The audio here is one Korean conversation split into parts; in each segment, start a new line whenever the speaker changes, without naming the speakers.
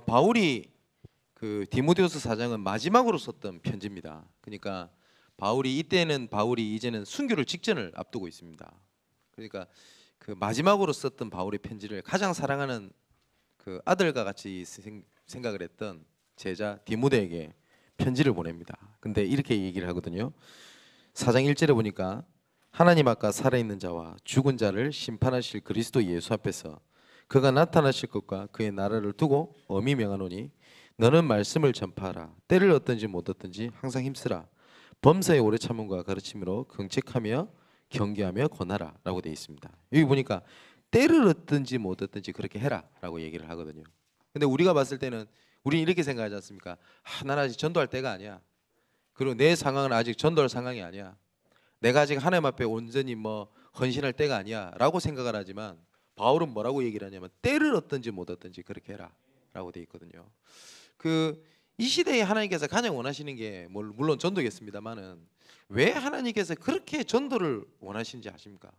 바울이 그 디모데후서 4장은 마지막으로 썼던 편지입니다. 그러니까 이때는 바울이 이제는 순교를 직전을 앞두고 있습니다. 그러니까 그 마지막으로 썼던 바울의 편지를 가장 사랑하는 그 아들과 같이 생각을 했던 제자 디모데에게 편지를 보냅니다. 근데 이렇게 얘기를 하거든요. 4장 1절에 보니까 하나님 아까 살아있는 자와 죽은 자를 심판하실 그리스도 예수 앞에서 그가 나타나실 것과 그의 나라를 두고 엄히 명하노니 너는 말씀을 전파하라. 때를 얻든지 못 얻든지 항상 힘쓰라. 범사에 오래 참음과 가르침으로 긍책하며 경계하며 권하라 라고 되어 있습니다. 여기 보니까 때를 얻든지 못 얻든지 그렇게 해라 라고 얘기를 하거든요. 근데 우리가 봤을 때는 우리는 이렇게 생각하지 않습니까? 나는 아직 전도할 때가 아니야. 그리고 내 상황은 아직 전도할 상황이 아니야. 내가 아직 하나님 앞에 온전히 헌신할 때가 아니야 라고 생각을 하지만 바울은 뭐라고 얘기를 하냐면 때를 얻든지 못 얻든지 그렇게 해라 라고 되어 있거든요. 이 시대에 하나님께서 가장 원하시는 게 물론 전도겠습니다만은 왜 하나님께서 그렇게 전도를 원하시는지 아십니까?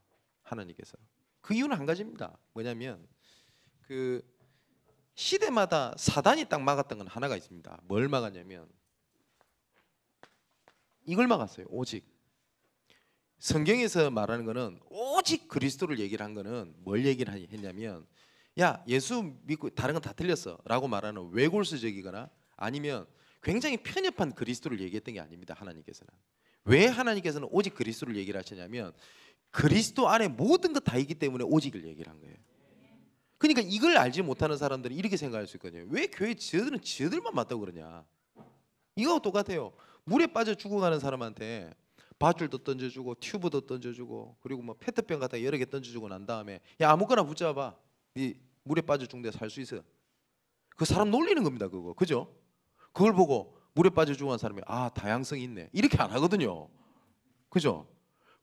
하나님께서 그 이유는 한 가지입니다. 뭐냐면 그 시대마다 사단이 딱 막았던 건 하나가 있습니다. 뭘 막았냐면 이걸 막았어요. 오직 성경에서 말하는 거는 오직 그리스도를 얘기를 한 거는 뭘 얘기를 했냐면 야 예수 믿고 다른 건 다 틀렸어 라고 말하는 외골수적이거나 아니면 굉장히 편협한 그리스도를 얘기했던 게 아닙니다. 하나님께서는 왜 하나님께서는 오직 그리스도를 얘기를 하시냐면 그리스도 안에 모든 것 다 있기 때문에 오직을 얘기를 한 거예요. 그러니까 이걸 알지 못하는 사람들은 이렇게 생각할 수 있거든요. 왜 교회 지어들은 지어들만 맞다고 그러냐. 이거하고 똑같아요. 물에 빠져 죽어가는 사람한테 밧줄도 던져주고 튜브도 던져주고 그리고 페트병 같은 거 여러 개 던져주고 난 다음에 야 아무거나 붙잡아. 네 물에 빠져 죽는데 살 수 있어. 그 사람 놀리는 겁니다. 그거 그죠? 그걸 보고 물에 빠져 죽어간 사람이 다양성이 있네 이렇게 안 하거든요. 그죠?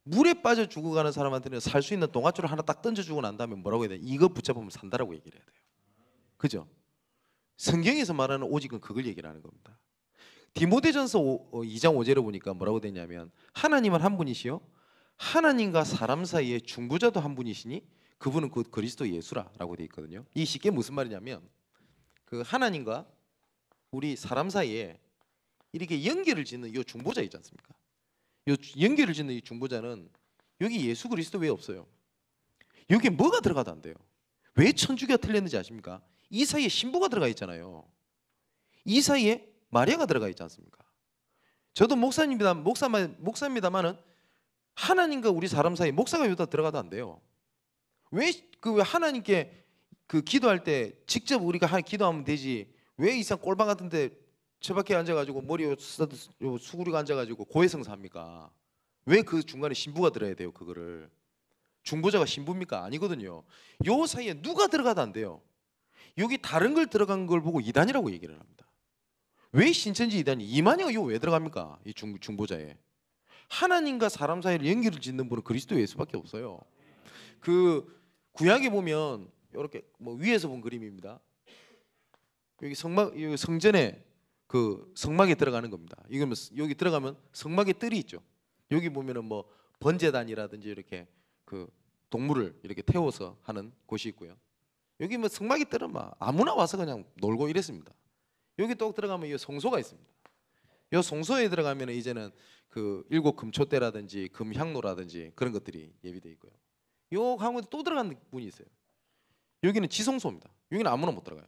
물에 빠져 죽어가는 사람한테는 살 수 있는 동아줄을 하나 딱 던져주고 난 다음에 뭐라고 해야 돼? 이거 붙잡으면 산다라고 얘기를 해야 돼요. 그죠? 성경에서 말하는 오직은 그걸 얘기를 하는 겁니다. 디모데전서 2장 5절에 보니까 뭐라고 되냐면 하나님은 한 분이시요 하나님과 사람 사이에 중보자도 한 분이시니 그분은 곧 그리스도 예수라라고 돼 있거든요. 이 쉽게 무슨 말이냐면 그 하나님과 우리 사람 사이에 이렇게 연결을 짓는 이 중보자 있지 않습니까? 이 연결을 짓는 이 중보자는 여기 예수 그리스도 왜 없어요? 여기 뭐가 들어가도 안 돼요. 왜 천주교가 틀렸는지 아십니까? 이 사이에 신부가 들어가 있잖아요. 이 사이에 마리아가 들어가 있지 않습니까? 저도 목사입니다만은 하나님과 우리 사람 사이에 목사가 여기다 들어가도 안 돼요. 왜 하나님께 기도할 때 직접 우리가 기도하면 되지? 왜 이상 꼴방 같은데 처박혀 앉아가지고 머리에 수구리가 앉아가지고 고해성사합니까? 왜 그 중간에 신부가 들어야 돼요? 그거를 중보자가 신부입니까? 아니거든요. 요 사이에 누가 들어가도 안 돼요. 여기 다른 걸 들어간 걸 보고 이단이라고 얘기를 합니다. 왜 신천지 이단이 이만희가 이거 왜 들어갑니까? 이 중보자에 하나님과 사람 사이를 연결을 짓는 분은 그리스도 예수밖에 없어요. 그 구약에 보면 이렇게 위에서 본 그림입니다. 여기 성전에 성막에 들어가는 겁니다. 이거는 여기 들어가면 성막에 뜰이 있죠. 여기 보면은 번제단이라든지 이렇게 동물을 이렇게 태워서 하는 곳이 있고요. 여기 성막에 뜰은 아무나 와서 그냥 놀고 이랬습니다. 여기 또 들어가면 이 성소가 있습니다. 이 성소에 들어가면 이제는 일곱 금초대라든지 금향로라든지 그런 것들이 예비되어 있고요. 요 가운데 또 들어가는 분이 있어요. 여기는 지성소입니다. 여기는 아무나 못 들어가요.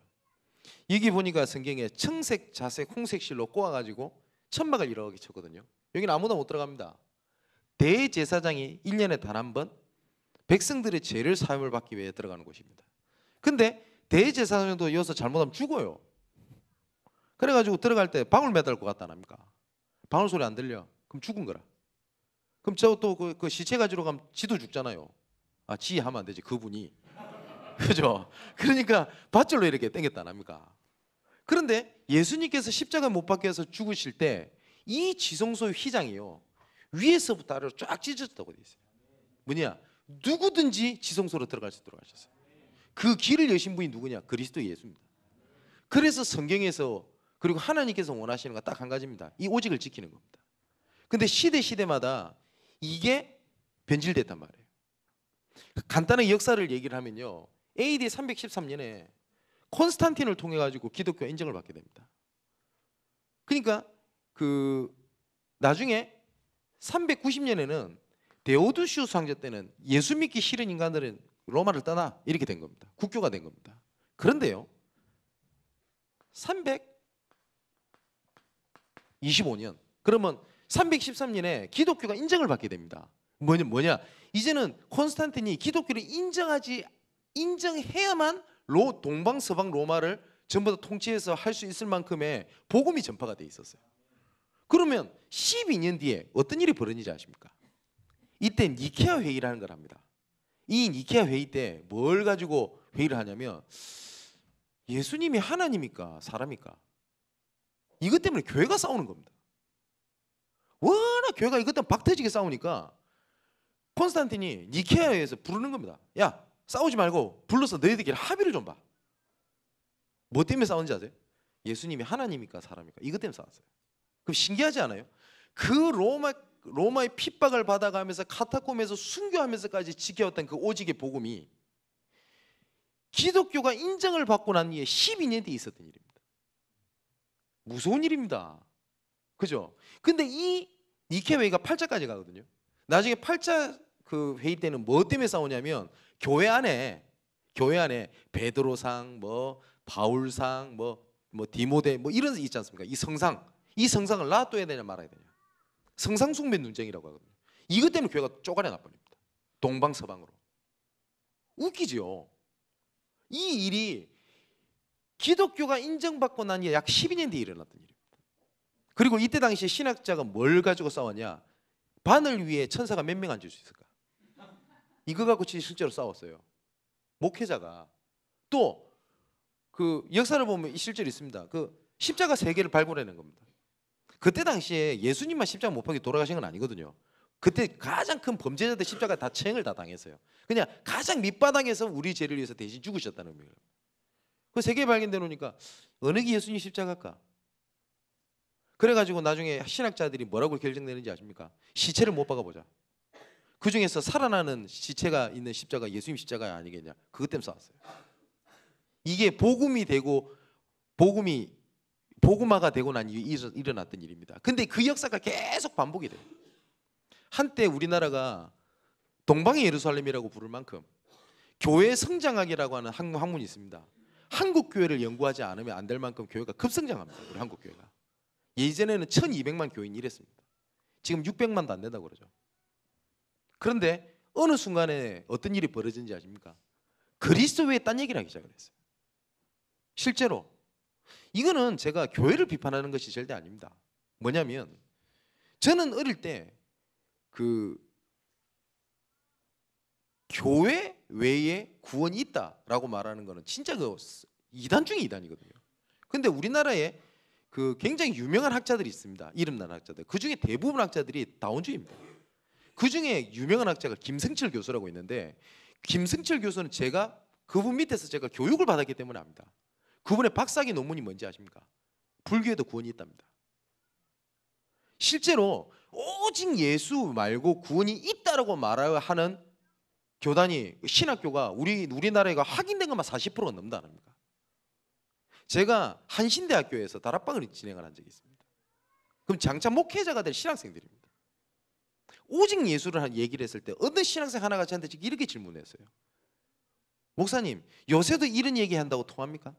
여기 보니까 성경에 청색, 자색, 홍색 실로 꼬아가지고 천막을 이렇게 쳤거든요. 여기는 아무나 못 들어갑니다. 대제사장이 1년에 단 한 번 백성들의 죄를 사함을 받기 위해 들어가는 곳입니다. 근데 대제사장도 여기서 잘못하면 죽어요. 그래가지고 들어갈 때 방울 매달고 갔다 안 합니까? 방울 소리 안 들려? 그럼 죽은 거라. 그럼 저 또 그 시체 가지러 가면 지도 죽잖아요. 지 하면 안 되지 그분이. 그죠? 그러니까 밧줄로 이렇게 당겼다 안 합니까? 그런데 예수님께서 십자가 못 박혀서 죽으실 때 이 지성소의 휘장이요 위에서부터 아래로 쫙 찢어졌다고 돼 있어요. 뭐냐? 누구든지 지성소로 들어갈 수 있도록 하셨어요. 그 길을 여신 분이 누구냐? 그리스도 예수입니다. 그래서 성경에서 그리고 하나님께서 원하시는 건 딱 한 가지입니다. 이 오직을 지키는 겁니다. 근데 시대마다 이게 변질됐단 말이에요. 간단하게 역사를 얘기를 하면요 AD 313년에 콘스탄틴을 통해 가지고 기독교 인정을 받게 됩니다. 그러니까 그 나중에 390년에는 데오두시우스 황제 때는 예수 믿기 싫은 인간들은 로마를 떠나 이렇게 된 겁니다. 국교가 된 겁니다. 그런데요, 325년 그러면 313년에 기독교가 인정을 받게 됩니다. 뭐냐? 이제는 콘스탄틴이 기독교를 인정해야만 동방 서방 로마를 전부 다 통치해서 할 수 있을 만큼의 복음이 전파가 돼 있었어요. 그러면 12년 뒤에 어떤 일이 벌어지지 아십니까? 이때 니케아 회의라는 걸 합니다. 이 니케아 회의 때 뭘 가지고 회의를 하냐면 예수님이 하나님입니까? 사람입니까? 이것 때문에 교회가 싸우는 겁니다. 워낙 교회가 이것 때문에 박터지게 싸우니까 콘스탄틴이 니케아에서 부르는 겁니다. 야, 싸우지 말고 불러서 너희들끼리 합의를 좀 봐. 뭐 때문에 싸우는지 아세요? 예수님이 하나님입니까? 사람입니까? 이것 때문에 싸웠어요. 그럼 신기하지 않아요? 그 로마의 핍박을 받아가면서 카타콤에서 순교하면서까지 지켜왔던 그 오직의 복음이 기독교가 인정을 받고 난 뒤에 12년 뒤에 있었던 일입니다. 무서운 일입니다. 그죠? 근데 이 니케 회의가 8차까지 가거든요. 나중에 8차 그 회의 때는 뭐 때문에 싸우냐면 교회 안에 베드로상, 뭐 바울상, 뭐 디모데 뭐 이런 게 있지 않습니까? 이 성상을 놔둬야 되냐 말아야 되냐. 성상 숭배 논쟁이라고 하거든요. 이것 때문에 교회가 쪼가려 나버립니다. 동방서방으로. 웃기죠. 이 일이 기독교가 인정받고 난 약 12년 뒤에 일어났던 일입니다. 그리고 이때 당시에 신학자가 뭘 가지고 싸웠냐? 바늘 위에 천사가 몇 명 앉을 수 있을까? 이거 갖고 실제로 싸웠어요. 목회자가. 또 그 역사를 보면 실제로 있습니다. 그 십자가 3개를 발굴해낸 겁니다. 그때 당시에 예수님만 십자가 못 박혀 돌아가신 건 아니거든요. 그때 가장 큰 범죄자들 십자가 다 처형을 다 당했어요. 그냥 가장 밑바닥에서 우리 죄를 위해서 대신 죽으셨다는 의미예요. 그 3개 발견돼 놓으니까 어느 게 예수님 십자가일까? 그래가지고 나중에 신학자들이 뭐라고 결정내는지 아십니까? 시체를 못 박아보자. 그 중에서 살아나는 시체가 있는 십자가 예수님 십자가 아니겠냐? 그것 때문에 싸웠어요. 이게 복음이 되고 복음화가 되고 난 이후에 일어났던 일입니다. 근데 그 역사가 계속 반복이 돼요. 한때 우리나라가 동방의 예루살렘이라고 부를 만큼 교회 성장학이라고 하는 학문이 있습니다. 한국 교회를 연구하지 않으면 안 될 만큼 교회가 급성장합니다. 우리 한국 교회가. 예전에는 1200만 교인이 이랬습니다. 지금 600만도 안 된다고 그러죠. 그런데 어느 순간에 어떤 일이 벌어진지 아십니까? 그리스도 외에 딴 얘기를 하기 시작을 했어요. 실제로 이거는 제가 교회를 비판하는 것이 절대 아닙니다. 뭐냐면 저는 어릴 때 그 교회 외에 구원이 있다라고 말하는 거는 진짜 그 이단 중에 이단이거든요. 근데 우리나라에 그 굉장히 유명한 학자들이 있습니다. 이름난 학자들. 그 중에 대부분 학자들이 다원주의입니다. 그 중에 유명한 학자가 김승철 교수라고 있는데 김승철 교수는 제가 그분 밑에서 제가 교육을 받았기 때문에 압니다. 그분의 박사학위 논문이 뭔지 아십니까? 불교에도 구원이 있답니다. 실제로 오직 예수 말고 구원이 있다라고 말하는 교단이 신학교가 우리나라가 확인된 것만 40%가 넘는다 아닙니까? 제가 한신대학교에서 다락방을 진행을 한 적이 있습니다. 그럼 장차 목회자가 될 신학생들입니다. 오직 예수를 얘기를 했을 때 어떤 신학생 하나가 저한테 이렇게 질문했어요. 목사님, 요새도 이런 얘기한다고 통합니까?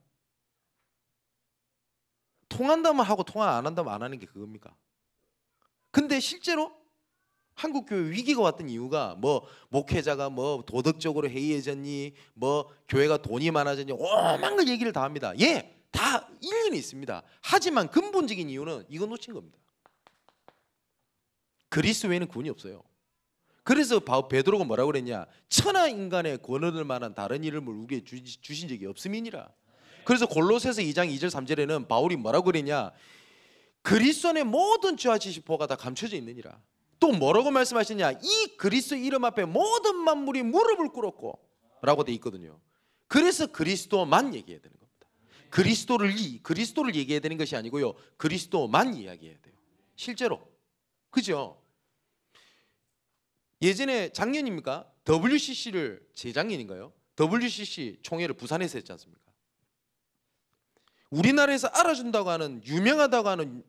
통한다면 하고 통화 안 한다면 안 하는 게 그겁니까? 근데 실제로 한국 교회 위기가 왔던 이유가 뭐 목회자가 뭐 도덕적으로 해이해졌니, 뭐 교회가 돈이 많아졌니, 오만 걸 얘기를 다 합니다. 예, 다 일리는 있습니다. 하지만 근본적인 이유는 이거 놓친 겁니다. 그리스도 외에는 구원이 없어요. 그래서 베드로가 뭐라고 그랬냐? 천하 인간의 구원 얻을 만한 다른 이름을 우리에게 주신 적이 없음이니라. 그래서 골로새서 2장 2절 3절에는 바울이 뭐라고 그랬냐? 그리스도 안에 모든 죄와 지식보가 다 감춰져 있느니라. 또 뭐라고 말씀하시냐? 이 그리스도 이름 앞에 모든 만물이 무릎을 꿇었고 라고 돼 있거든요. 그래서 그리스도만 얘기해야 되는 겁니다. 그리스도를 얘기해야 되는 것이 아니고요, 그리스도만 이야기해야 돼요. 실제로. 그죠? 예전에 작년입니까? WCC를 재작년인가요? WCC 총회를 부산에서 했지 않습니까? 우리나라에서 알아준다고 하는, 유명하다고 하는,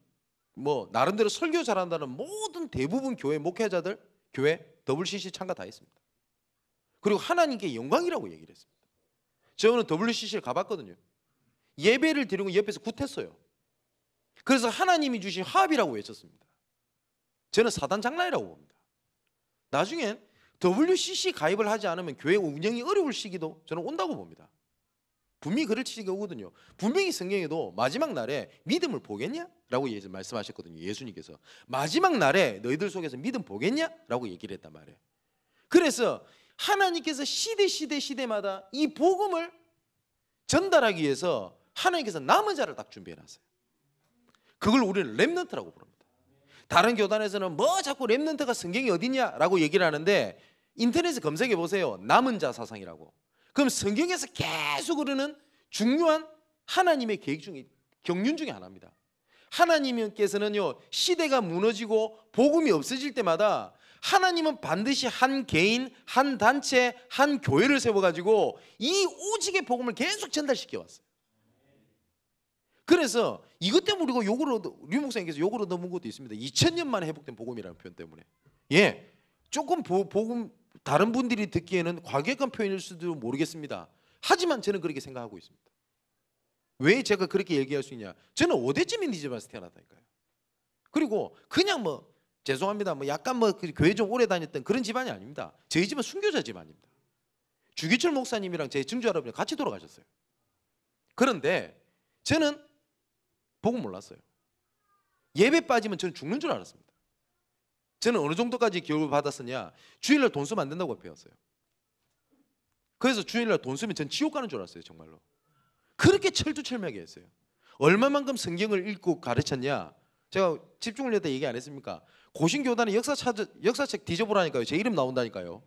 뭐 나름대로 설교 잘한다는 모든 대부분 교회 목회자들, 교회 WCC 참가 다 했습니다. 그리고 하나님께 영광이라고 얘기를 했습니다. 저는 WCC를 가봤거든요. 예배를 드리고 옆에서 굿했어요. 그래서 하나님이 주신 화합이라고 외쳤습니다. 저는 사단 장난이라고 봅니다. 나중엔 WCC 가입을 하지 않으면 교회 운영이 어려울 시기도 저는 온다고 봅니다. 분명히 그럴 시기가 오거든요. 분명히 성경에도 마지막 날에 믿음을 보겠냐? 라고 말씀하셨거든요. 예수님께서 마지막 날에 너희들 속에서 믿음 보겠냐? 라고 얘기를 했단 말이에요. 그래서 하나님께서 시대마다 이 복음을 전달하기 위해서 하나님께서 남은 자를 딱 준비해놨어요. 그걸 우리는 렘넌트라고 부릅니다. 다른 교단에서는 뭐 자꾸 렘넌트가 성경이 어디냐라고 얘기를 하는데, 인터넷에 검색해 보세요. 남은 자 사상이라고. 그럼 성경에서 계속 흐르는 중요한 하나님의 계획 중에, 경륜 중에 하나입니다. 하나님께서는요, 시대가 무너지고 복음이 없어질 때마다 하나님은 반드시 한 개인, 한 단체, 한 교회를 세워가지고 이 오직의 복음을 계속 전달시켜 왔어요. 그래서 이것 때문에 우리가 류 목사님께서 욕을 얻어먹은 것도 있습니다. 2000년 만에 회복된 복음이라는 표현 때문에. 예, 조금 복음 다른 분들이 듣기에는 과격한 표현일 수도 모르겠습니다. 하지만 저는 그렇게 생각하고 있습니다. 왜 제가 그렇게 얘기할 수 있냐? 저는 5대쯤 있는 집안에서 태어났다니까요. 그리고 그냥 뭐 죄송합니다, 뭐 약간 뭐 교회 좀 오래 다녔던 그런 집안이 아닙니다. 저희 집은 순교자 집안입니다. 주기철 목사님이랑 제 증조 할아버지 같이 돌아가셨어요. 그런데 저는 복음 몰랐어요. 예배 빠지면 저는 죽는 줄 알았습니다. 저는 어느 정도까지 교육을 받았었냐? 주일날 돈 쓰면 안 된다고 배웠어요. 그래서 주일날 돈 쓰면 전 지옥 가는 줄 알았어요. 정말로. 그렇게 철두철미하게 했어요. 얼마만큼 성경을 읽고 가르쳤냐? 제가 집중을 했다 얘기 안 했습니까? 고신교단의 역사책 뒤져보라니까요. 제 이름 나온다니까요.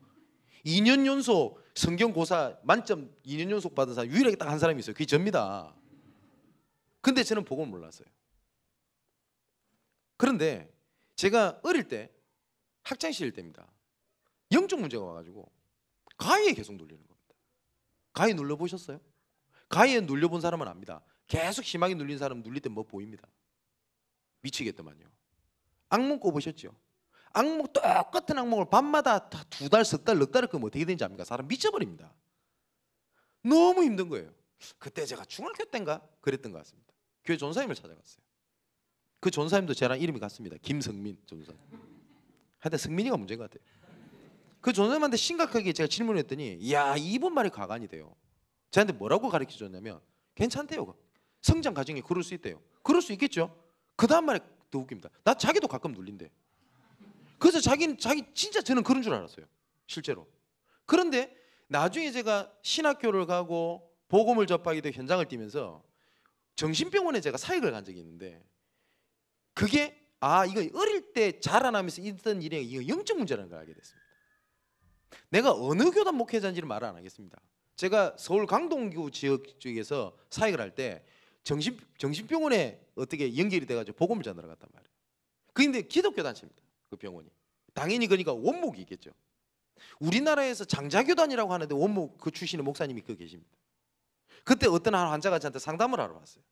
2년 연속 성경 고사 만점 2년 연속 받은 사람 유일하게 딱 한 사람이 있어요. 그게 접니다. 근데 저는 복음을 몰랐어요. 그런데 제가 어릴 때 학창시절 때입니다. 영적 문제가 와가지고 가위에 계속 눌리는 겁니다. 가위 눌러보셨어요? 가위에 눌려본 사람은 압니다. 계속 심하게 눌린 사람은 눌릴 때 뭐 보입니다. 미치겠더만요. 악몽 꿔보셨죠? 악몽, 똑같은 악몽을 밤마다 2달, 3달, 넉 달을 끄면 어떻게 되는지 압니까? 사람 미쳐버립니다. 너무 힘든 거예요. 그때 제가 중학교 때인가 그랬던 것 같습니다. 교회 전사님을 찾아갔어요. 그 전사님도 저랑 이름이 같습니다. 김성민 전사님. 하여튼 성민이가 문제인 것 같아요. 그 전사님한테 심각하게 제가 질문했더니, 이야, 이분 말이 가관이 돼요. 저한테 뭐라고 가르쳐줬냐면, 괜찮대요. 성장 과정에 그럴 수 있대요. 그럴 수 있겠죠. 그 다음 말에 더 웃깁니다. 나 자기도 가끔 눌린대. 그래서 자기 진짜 저는 그런 줄 알았어요. 실제로. 그런데 나중에 제가 신학교를 가고 복음을 접하게 돼 현장을 뛰면서 정신병원에 제가 사역을 간 적이 있는데, 그게 이거 어릴 때 자라나면서 있던 일이 이거 영적 문제라는 걸 알게 됐습니다. 내가 어느 교단 목회자인지는 말을 안 하겠습니다. 제가 서울 강동구 지역 쪽에서 사역을 할 때 정신병원에 어떻게 연결이 돼가지고 복음을 전하러 갔단 말이에요. 그런데 기독교 단체입니다. 그 병원이. 당연히 그러니까 원목이 있겠죠. 우리나라에서 장자교단이라고 하는데 원목 그 출신의 목사님이 그 계십니다. 그때 어떤 환자가 저한테 상담을 하러 왔어요.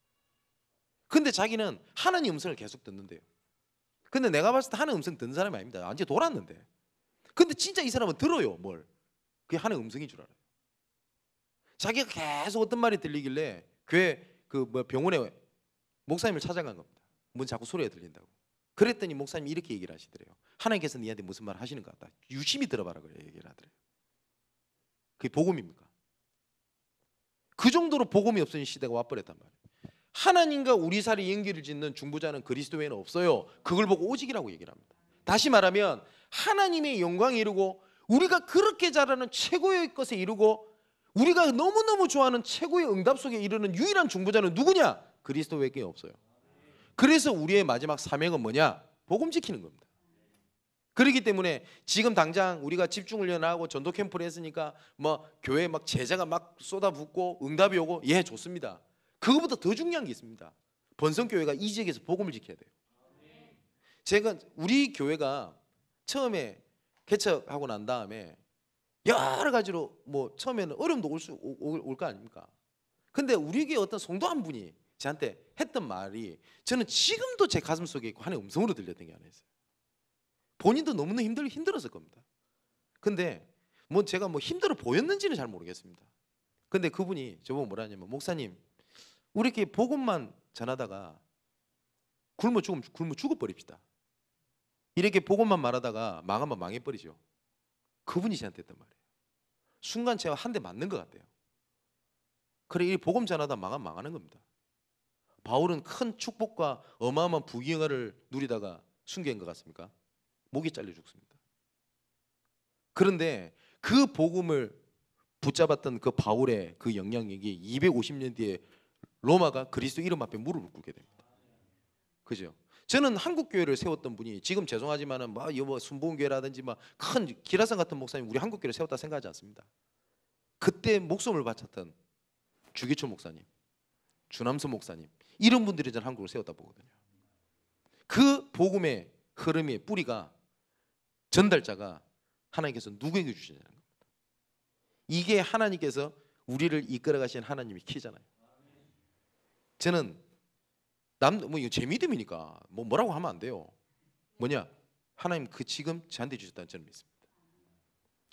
근데 자기는 하나님 음성을 계속 듣는데요. 근데 내가 봤을 때 하나님 음성 듣는 사람이 아닙니다. 완전히 돌았는데. 근데 진짜 이 사람은 들어요. 뭘? 그게 하나님 음성인 줄 알아요. 자기가 계속 어떤 말이 들리길래 교회 병원에 목사님을 찾아간 겁니다. 뭔 자꾸 소리가 들린다고. 그랬더니 목사님이 이렇게 얘기를 하시더래요. 하나님께서 니한테 무슨 말 하시는 것 같다. 유심히 들어봐라 그래 얘기를 하더래요. 그게 복음입니까? 그 정도로 복음이 없어진 시대가 와버렸단 말이에요. 하나님과 우리 사이에 연결을 짓는 중보자는 그리스도 외에는 없어요. 그걸 보고 오직이라고 얘기를 합니다. 다시 말하면 하나님의 영광에 이르고 우리가 그렇게 잘하는 최고의 것에 이르고 우리가 너무너무 좋아하는 최고의 응답 속에 이르는 유일한 중보자는 누구냐? 그리스도 외에 없어요. 그래서 우리의 마지막 사명은 뭐냐? 복음 지키는 겁니다. 그렇기 때문에 지금 당장 우리가 집중훈련하고 전도 캠프를 했으니까 뭐 교회에 막 제자가 막 쏟아붓고 응답이 오고, 예, 좋습니다. 그거보다 더 중요한 게 있습니다. 번성교회가 이 지역에서 복음을 지켜야 돼요. 제가 우리 교회가 처음에 개척하고 난 다음에 여러 가지로 뭐 처음에는 어려움도 올 거 아닙니까? 근데 우리 교회 어떤 성도 한 분이 저한테 했던 말이 저는 지금도 제 가슴 속에 있고 하나의 음성으로 들렸던 게 하나 있어요. 본인도 너무나 힘들었을 겁니다. 근데 뭐 제가 뭐 힘들어 보였는지는 잘 모르겠습니다. 근데 그분이 저보고 뭐라 하냐면, 목사님, 우리 이렇게 복음만 전하다가 굶어 죽어버립시다. 이렇게 복음만 말하다가 망하면 망해버리죠. 그분이 저한테 했던 말이에요. 순간 제가 한 대 맞는 것 같아요. 그래, 이 복음 전하다 망하는 겁니다. 바울은 큰 축복과 어마어마한 부귀영화를 누리다가 순교한 것 같습니까? 목이 잘려 죽습니다. 그런데 그 복음을 붙잡았던 그 바울의 그 영향력이 250년 뒤에 로마가 그리스도 이름 앞에 무릎을 꿇게 됩니다. 그죠? 저는 한국 교회를 세웠던 분이 지금 죄송하지만은 뭐 순복음교회라든지 막 큰 기라성 같은 목사님 우리 한국 교회를 세웠다 생각하지 않습니다. 그때 목숨을 바쳤던 주기철 목사님, 주남선 목사님, 이런 분들이 저는 한국을 세웠다 보거든요. 그 복음의 흐름의 뿌리가, 전달자가 하나님께서 누구에게 주시냐는 겁니다. 이게 하나님께서 우리를 이끌어 가신 하나님의 키잖아요. 저는 뭐 이거 제 믿음이니까 뭐라고 하면 안 돼요. 뭐냐? 하나님 그 지금 저한테 주셨다는 저는 믿습니다.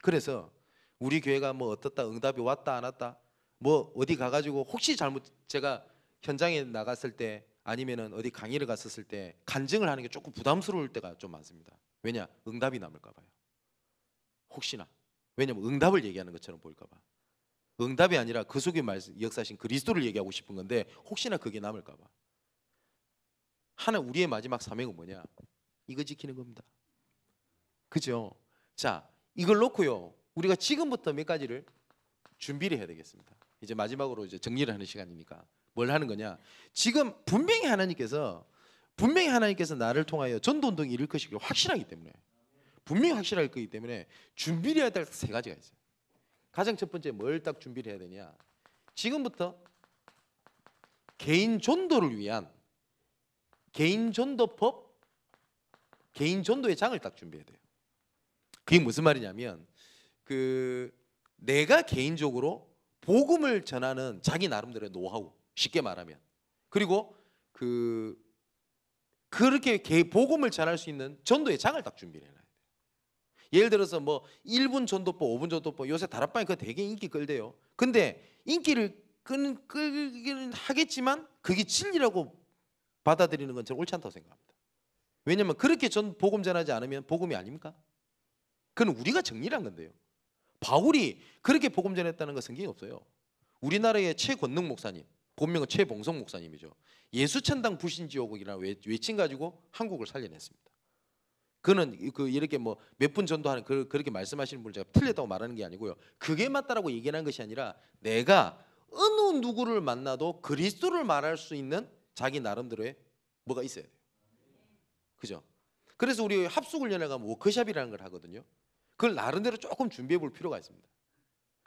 그래서 우리 교회가 뭐 어떻다, 응답이 왔다 안 왔다, 뭐 어디 가가지고 혹시 잘못 제가 현장에 나갔을 때 아니면은 어디 강의를 갔었을 때 간증을 하는 게 조금 부담스러울 때가 좀 많습니다. 왜냐? 응답이 남을까 봐요. 혹시나. 왜냐면 응답을 얘기하는 것처럼 보일까 봐. 응답이 아니라 그 속에 역사하신 그리스도를 얘기하고 싶은 건데 혹시나 그게 남을까 봐. 우리의 마지막 사명은 뭐냐? 이거 지키는 겁니다. 그죠? 자, 이걸 놓고요, 우리가 지금부터 몇 가지를 준비를 해야 되겠습니다. 이제 마지막으로 이제 정리를 하는 시간이니까 뭘 하는 거냐? 지금 분명히 하나님께서 나를 통하여 전도운동이 이룰 것이기 확실하기 때문에, 분명히 확실할 거기 때문에 준비를 해야 될 세 가지가 있어요. 가장 첫 번째, 뭘 딱 준비를 해야 되냐? 지금부터 개인 전도를 위한 개인 전도법, 개인 전도의 장을 딱 준비해야 돼요. 그게 무슨 말이냐면, 내가 개인적으로 복음을 전하는 자기 나름대로의 노하우, 쉽게 말하면, 그리고 그렇게 복음을 전할 수 있는 전도의 장을 딱 준비를 해놔야 돼요. 예를 들어서 뭐 1분 전도법, 5분 전도법, 요새 다락방에 그거 되게 인기 끌대요. 근데 인기를 끌기는 하겠지만 그게 진리라고 받아들이는 건 저는 옳지 않다고 생각합니다. 왜냐하면 그렇게 복음 전하지 않으면 복음이 아닙니까? 그건 우리가 정리를 한 건데요. 바울이 그렇게 복음 전했다는 건 성경에 없어요. 우리나라의 최권능 목사님, 본명은 최봉성 목사님이죠. 예수천당 불신지옥이라는 외침 가지고 한국을 살려냈습니다. 그는 이렇게 뭐 몇 분 전도하는 그렇게 말씀하시는 분을 제가 틀렸다고 말하는 게 아니고요. 그게 맞다라고 얘기하는 것이 아니라, 내가 어느 누구를 만나도 그리스도를 말할 수 있는 자기 나름대로의 뭐가 있어야 돼요. 그죠? 그래서 우리 합숙훈련에 가면 워크숍이라는 걸 하거든요. 그걸 나름대로 조금 준비해 볼 필요가 있습니다.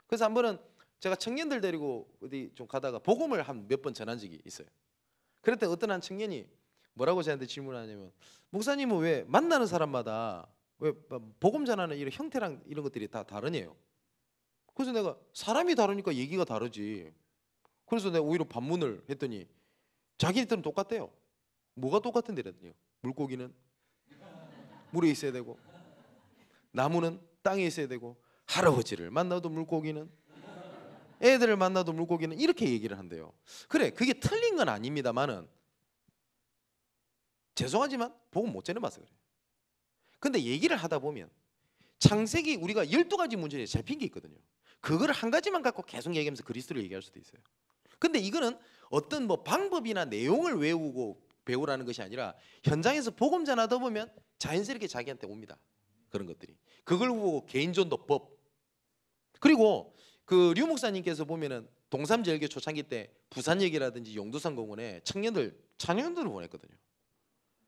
그래서 한 번은 제가 청년들 데리고 어디 좀 가다가 복음을 한 몇 번 전한 적이 있어요. 그럴 때 어떤 한 청년이 뭐라고 저한테 질문하냐면, 목사님은 왜 만나는 사람마다 왜 복음 전하는 이런 형태랑 이런 것들이 다 다르냐요. 그래서 내가 사람이 다르니까 얘기가 다르지. 그래서 내가 오히려 반문을 했더니 자기들은 똑같대요. 뭐가 똑같은데 이랬더니, 물고기는 물에 있어야 되고, 나무는 땅에 있어야 되고, 할아버지를 만나도 물고기는, 애들을 만나도 물고기는, 이렇게 얘기를 한대요. 그래, 그게 틀린 건 아닙니다만은 죄송하지만 복음 못 전해봐서 그래요. 근데 얘기를 하다 보면 창세기 우리가 12가지 문제에 잡힌 게 있거든요. 그걸 한 가지만 갖고 계속 얘기하면서 그리스도를 얘기할 수도 있어요. 근데 이거는 어떤 뭐 방법이나 내용을 외우고 배우라는 것이 아니라 현장에서 복음 전하다 보면 자연스럽게 자기한테 옵니다. 그런 것들이. 그걸 보고 개인전도법. 그리고 류 목사님께서 보면은 동삼제일교 초창기 때 부산역이라든지 용두산공원에 찬양전도를 보냈거든요.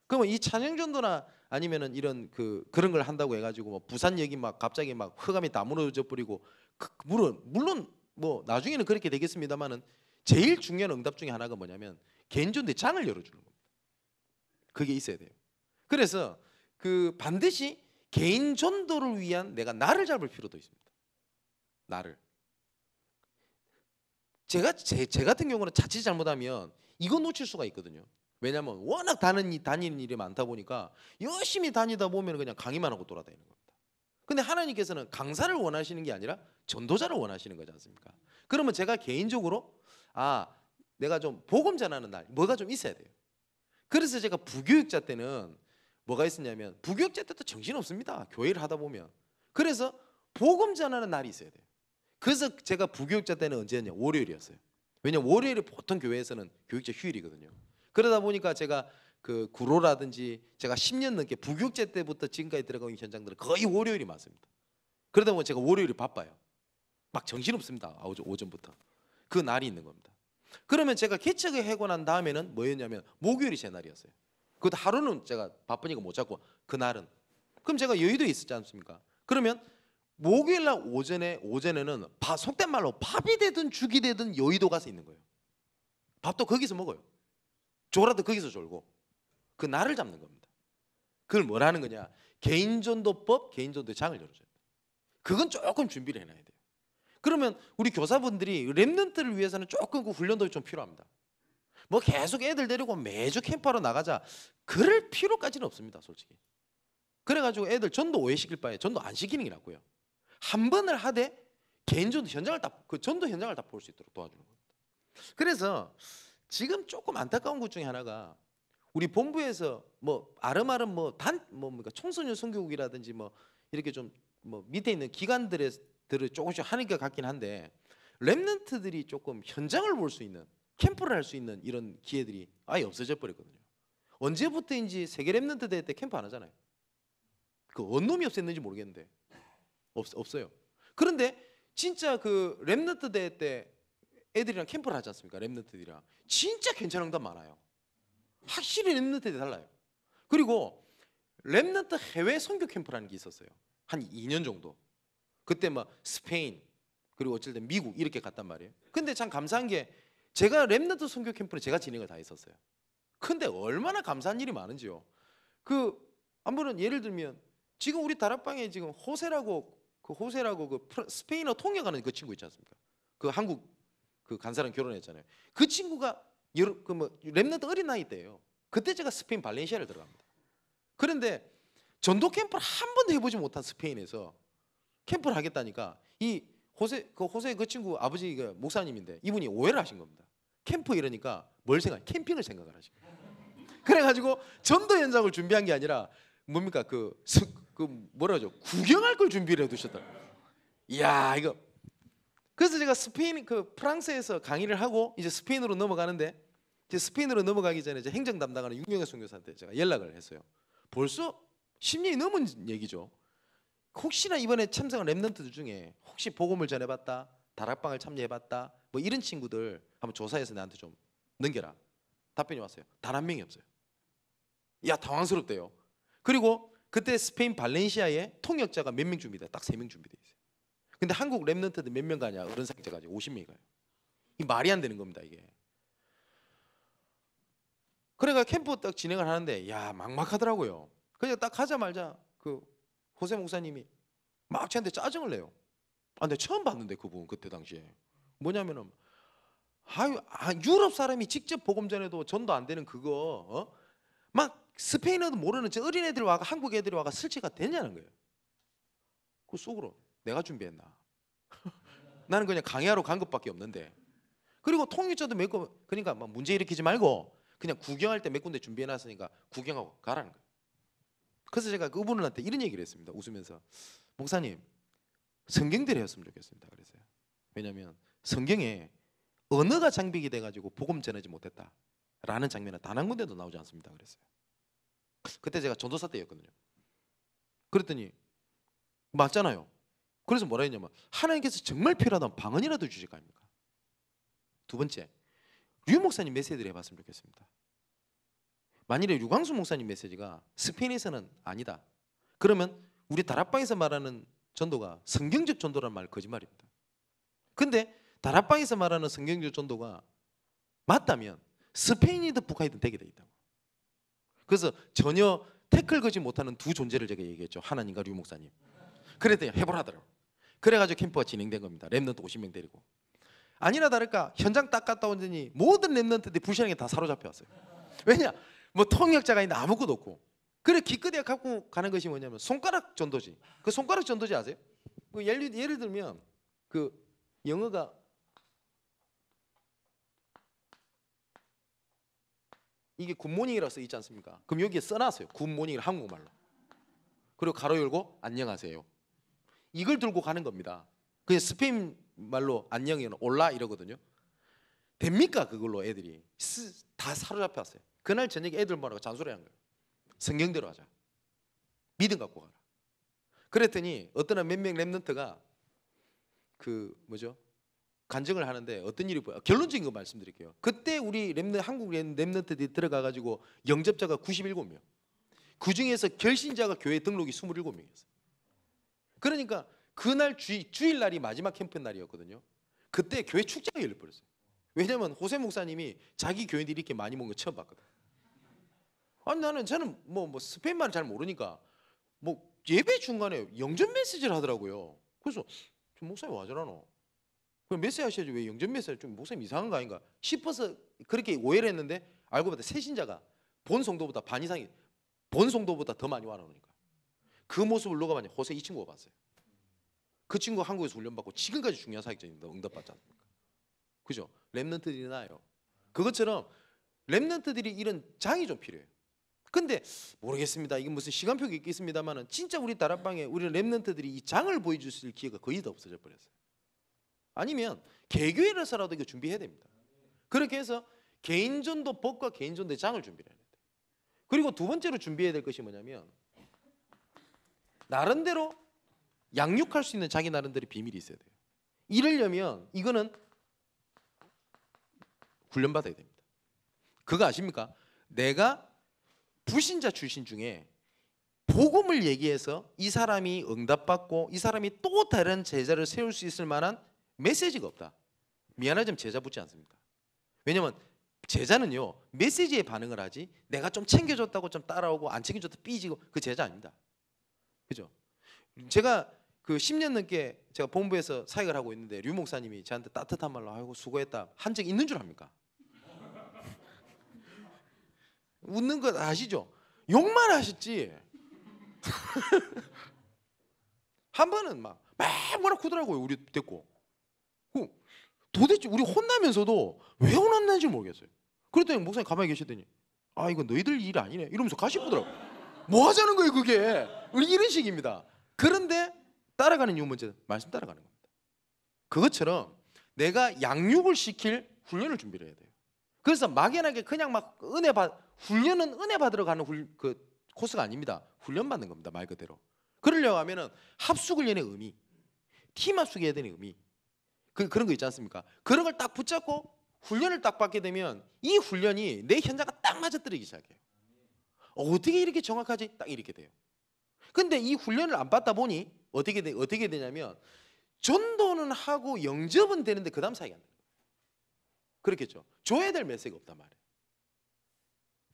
그러면 이 찬양전도나 아니면은 이런 그런 걸 한다고 해가지고 뭐 부산역이 막 갑자기 막 흑암이 다 무너져 버리고, 물론 뭐 나중에는 그렇게 되겠습니다만은 제일 중요한 응답 중에 하나가 뭐냐면 개인전도의 장을 열어주는 겁니다. 그게 있어야 돼요. 그래서 반드시 개인 전도를 위한 나를 잡을 필요도 있습니다. 나를. 제 같은 경우는 자칫 잘못하면 이거 놓칠 수가 있거든요. 왜냐하면 워낙 다니는 일이 많다 보니까 열심히 다니다 보면 그냥 강의만 하고 돌아다니는 겁니다. 근데 하나님께서는 강사를 원하시는 게 아니라 전도자를 원하시는 거지 않습니까? 그러면 제가 개인적으로 내가 좀 복음 전하는 날 뭐가 좀 있어야 돼요. 그래서 제가 부교육자 때는 뭐가 있었냐면, 부교육자 때도 정신없습니다. 교회를 하다 보면. 그래서 복음 전하는 날이 있어야 돼요. 그래서 제가 부교육자 때는 언제였냐? 월요일이었어요. 왜냐면 월요일이 보통 교회에서는 교육자 휴일이거든요. 그러다 보니까 제가 그 구로라든지 제가 10년 넘게 부교육자 때부터 지금까지 들어가는 현장들은 거의 월요일이 많습니다. 그러다 보면 제가 월요일이 바빠요. 막 정신없습니다. 오전부터. 그 날이 있는 겁니다. 그러면 제가 개척을 하고 난 다음에는 뭐였냐면 목요일이 제 날이었어요. 그것도 하루는 제가 바쁘니까 못 잡고 그날은. 그럼 제가 여의도에 있었지 않습니까? 그러면 목요일 날 오전에는 속된 말로 밥이 되든 죽이 되든 여의도 가서 있는 거예요. 밥도 거기서 먹어요. 졸아도 거기서 졸고. 그 날을 잡는 겁니다. 그걸 뭐라는 거냐? 개인전도법, 개인전도의 장을 열어줘야 돼요. 그건 조금 준비를 해놔야 돼요. 그러면 우리 교사분들이 랩런트를 위해서는 조금 그 훈련도 좀 필요합니다. 뭐 계속 애들 데리고 매주 캠프하러 나가자, 그럴 필요까지는 없습니다, 솔직히. 그래가지고 애들 전도 오해시킬 바에 전도 안 시키는 게 낫고요. 한 번을 하되 개인전도 현장을 그 전도 현장을 다 볼 수 있도록 도와주는 겁니다. 그래서 지금 조금 안타까운 것 중에 하나가, 우리 본부에서 뭐 아름아름 뭡니까 청소년 선교국이라든지 뭐 이렇게 좀 뭐 밑에 있는 기관들을 조금씩 하는 것 같긴 한데, 랩런트들이 조금 현장을 볼 수 있는, 캠프를 할 수 있는 이런 기회들이 아예 없어져 버렸거든요. 언제부터인지 세계 랩런트 대회 때 캠프 안 하잖아요. 그 어느 놈이 없앴는지 모르겠는데 없어요. 그런데 진짜 그 랩런트 대회 때 애들이랑 캠프를 하지 않습니까? 랩런트들이랑 진짜 괜찮은 응답 많아요. 확실히 랩런트들이 달라요. 그리고 랩런트 해외 선교 캠프라는 게 있었어요. 한 2년 정도. 그때 막 스페인 그리고 어쩔 때 미국 이렇게 갔단 말이에요. 근데 참 감사한 게, 제가 랩런트 선교 캠프는 제가 진행을 다 했었어요. 근데 얼마나 감사한 일이 많은지요. 한번은 예를 들면 지금 우리 다락방에 지금 호세라고 그 스페인어 통역하는 그 친구 있지 않습니까? 그 한국 그 간사랑 결혼했잖아요. 그 친구가 랩런트 어린 나이 때예요. 그때 제가 스페인 발렌시아를 들어갑니다. 그런데 전도 캠프를 한 번도 해보지 못한 스페인에서 캠프를 하겠다니까, 이 호세 그 친구 아버지 목사님인데 이분이 오해를 하신 겁니다. 캠프 이러니까 뭘 캠핑을 생각을 하신 거예요. 그래가지고 전도 현장을 준비한 게 아니라 뭡니까 뭐라죠? 구경할 걸 준비를 해두셨다. 이야 이거. 그래서 제가 프랑스에서 강의를 하고 이제 스페인으로 넘어가는데, 이제 스페인으로 넘어가기 전에 이제 행정 담당하는 윤경혜 선교사한테 제가 연락을 했어요. 벌써 10년이 넘은 얘기죠. 혹시나 이번에 참석한 랩런트들 중에 혹시 복음을 전해봤다, 다락방을 참여해봤다, 뭐 이런 친구들 한번 조사해서 나한테 좀 넘겨라. 답변이 왔어요. 단 한 명이 없어요. 야 당황스럽대요. 그리고 그때 스페인 발렌시아에 통역자가 몇 명 준비돼? 딱 3명 준비돼 있어요. 근데 한국 랩런트들 몇 명 가냐? 어른 상태까지 50명이 가요. 이 말이 안 되는 겁니다 이게. 그래가 캠프 딱 진행을 하는데 야 막막하더라고요. 그냥 딱 가자마자 그 호세 목사님이 막 저한테 짜증을 내요. 내가 처음 봤는데 그분 그때 당시에 뭐냐면은 유럽 사람이 직접 복음 전해도 전도 안 되는 그거 막 스페인어도 모르는 저 어린 애들 와가 한국 애들이 와가 설치가 되냐는 거예요. 그 속으로 내가 준비했나? 나는 그냥 강의하러 간 것밖에 없는데. 그리고 통일자도 몇 거, 그러니까 막 문제 일으키지 말고 그냥 구경할 때 몇 군데 준비해놨으니까 구경하고 가라는 거예요. 그래서 제가 그분한테 이런 얘기를 했습니다. 웃으면서 목사님 성경대로 했으면 좋겠습니다. 그랬어요. 왜냐하면 성경에 언어가 장벽이 돼가지고 복음 전하지 못했다라는 장면은 단 한 군데도 나오지 않습니다. 그랬어요. 그때 제가 전도사 때였거든요. 그랬더니 맞잖아요. 그래서 뭐라 했냐면 하나님께서 정말 필요하다면 방언이라도 주실 거 아닙니까? 두 번째, 류 목사님 메시지를 해봤으면 좋겠습니다. 만일에 류광수 목사님 메시지가 스페인에서는 아니다, 그러면 우리 다락방에서 말하는 전도가 성경적 전도라는 말 거짓말입니다. 근데 다락방에서 말하는 성경적 전도가 맞다면 스페인이든 북한이든 되게 돼 있다고. 그래서 전혀 태클 거지 못하는 두 존재를 제가 얘기했죠. 하나님과 류 목사님. 그랬더니 해보라더라고요. 그래가지고 캠프가 진행된 겁니다. 랩런트 50명 데리고. 아니나 다를까 현장 딱 갔다 오더니 모든 랩런트들이 불신앙에 다 사로잡혀 왔어요. 왜냐? 뭐 통역자가 있는데 아무것도 없고. 그래 기껏해야 갖고 가는 것이 뭐냐면 손가락 전도지. 그 손가락 전도지 아세요? 그 예를 들면 그 영어가 이게 굿모닝이라고 써 있지 않습니까? 그럼 여기에 써놨어요. 굿모닝을 한국말로. 그리고 가로 열고 안녕하세요. 이걸 들고 가는 겁니다. 그냥 스페인 말로 안녕이는 올라 이러거든요. 됩니까 그걸로 애들이 다 사로잡혔어요. 그날 저녁에 애들 뭐라고 잔소리하는 거예요. 성경대로 하자. 믿음 갖고 가라. 그랬더니 어떤 몇 명 랩런트가 그 뭐죠? 간증을 하는데 어떤 일이 보여? 결론적인 거 말씀드릴게요. 그때 우리 한국 랩런트들이 들어가 가지고 영접자가 97명. 그 중에서 결신자가 교회 등록이 27명이었어요. 그러니까 그날 주일날이 마지막 캠프 날이었거든요. 그때 교회 축제가 열려버렸어요. 왜냐면 호세 목사님이 자기 교인들이 이렇게 많이 모은 거 처음 봤거든. 아니 저는 뭐 스페인 말을 잘 모르니까 뭐 예배 중간에 영접 메시지를 하더라고요. 그래서 저 목사님 와 저러노? 그럼 메시지 하셔야지 왜 영접 메시지 좀 목사님 이상한 거 아닌가 싶어서 그렇게 오해를 했는데 알고 보니까 새신자가 본 성도보다 반 이상이 본 성도보다 더 많이 와나오니까 그 모습을 누가 봤냐? 호세 이 친구가 봤어요. 그 친구가 한국에서 훈련받고 지금까지 중요한 사역자입니다. 응답받지 않습니까? 그죠? 랩런트들이 나요. 그것처럼 랩런트들이 이런 장이 좀 필요해요. 근데 모르겠습니다. 이게 무슨 시간표가 있겠습니다만은 진짜 우리 다락방에 우리 랩런트들이 이 장을 보여줄 수 있을 기회가 거의 다 없어져 버렸어요. 아니면 개교회에서라도 이거 준비해야 됩니다. 그렇게 해서 개인전도 법과 개인전도의 장을 준비해야 됩니다. 그리고 두 번째로 준비해야 될 것이 뭐냐면 나름대로 양육할 수 있는 자기 나름대로 비밀이 있어야 돼요. 이러려면 이거는 훈련받아야 됩니다. 그거 아십니까? 내가 불신자 출신 중에 복음을 얘기해서 이 사람이 응답받고 이 사람이 또 다른 제자를 세울 수 있을 만한 메시지가 없다. 미안하지만 제자 붙지 않습니까? 왜냐면 제자는요 메시지에 반응을 하지 내가 좀 챙겨줬다고 좀 따라오고 안 챙겨줬다 삐지고 그 제자 아닙니다. 그죠? 제가 그 10년 넘게 제가 본부에서 사역을 하고 있는데 류 목사님이 저한테 따뜻한 말로 아이고 수고했다 한 적 있는 줄 압니까? 웃는 거 아시죠? 욕만 하셨지. 한 번은 막 뭐라 크더라고요. 우리 됐고 도대체 우리 혼나면서도 왜 혼났는지 모르겠어요. 그랬더니 목사님 가만히 계시더니 아 이거 너희들 일 아니네 이러면서 가시더라고요. 뭐 하자는 거예요 그게. 우리 이런 식입니다. 그런데 따라가는 이유 문제 말씀 따라가는 겁니다. 그것처럼 내가 양육을 시킬 훈련을 준비를 해야 돼요. 그래서 막연하게 그냥 막 훈련은 은혜 받으러 가는 그 코스가 아닙니다. 훈련 받는 겁니다. 말 그대로. 그러려고 하면은 합숙훈련의 의미, 팀 합숙해야 되는 의미, 그런 거 있지 않습니까? 그런 걸 딱 붙잡고 훈련을 딱 받게 되면 이 훈련이 내 현장과 딱 맞아떨어지기 시작해요. 어떻게 이렇게 정확하지? 딱 이렇게 돼요. 근데 이 훈련을 안 받다 보니 어떻게 되냐면 전도는 하고 영접은 되는데 그 다음 사이가 안 돼요. 그렇겠죠. 줘야 될 메시지가 없단 말이에요.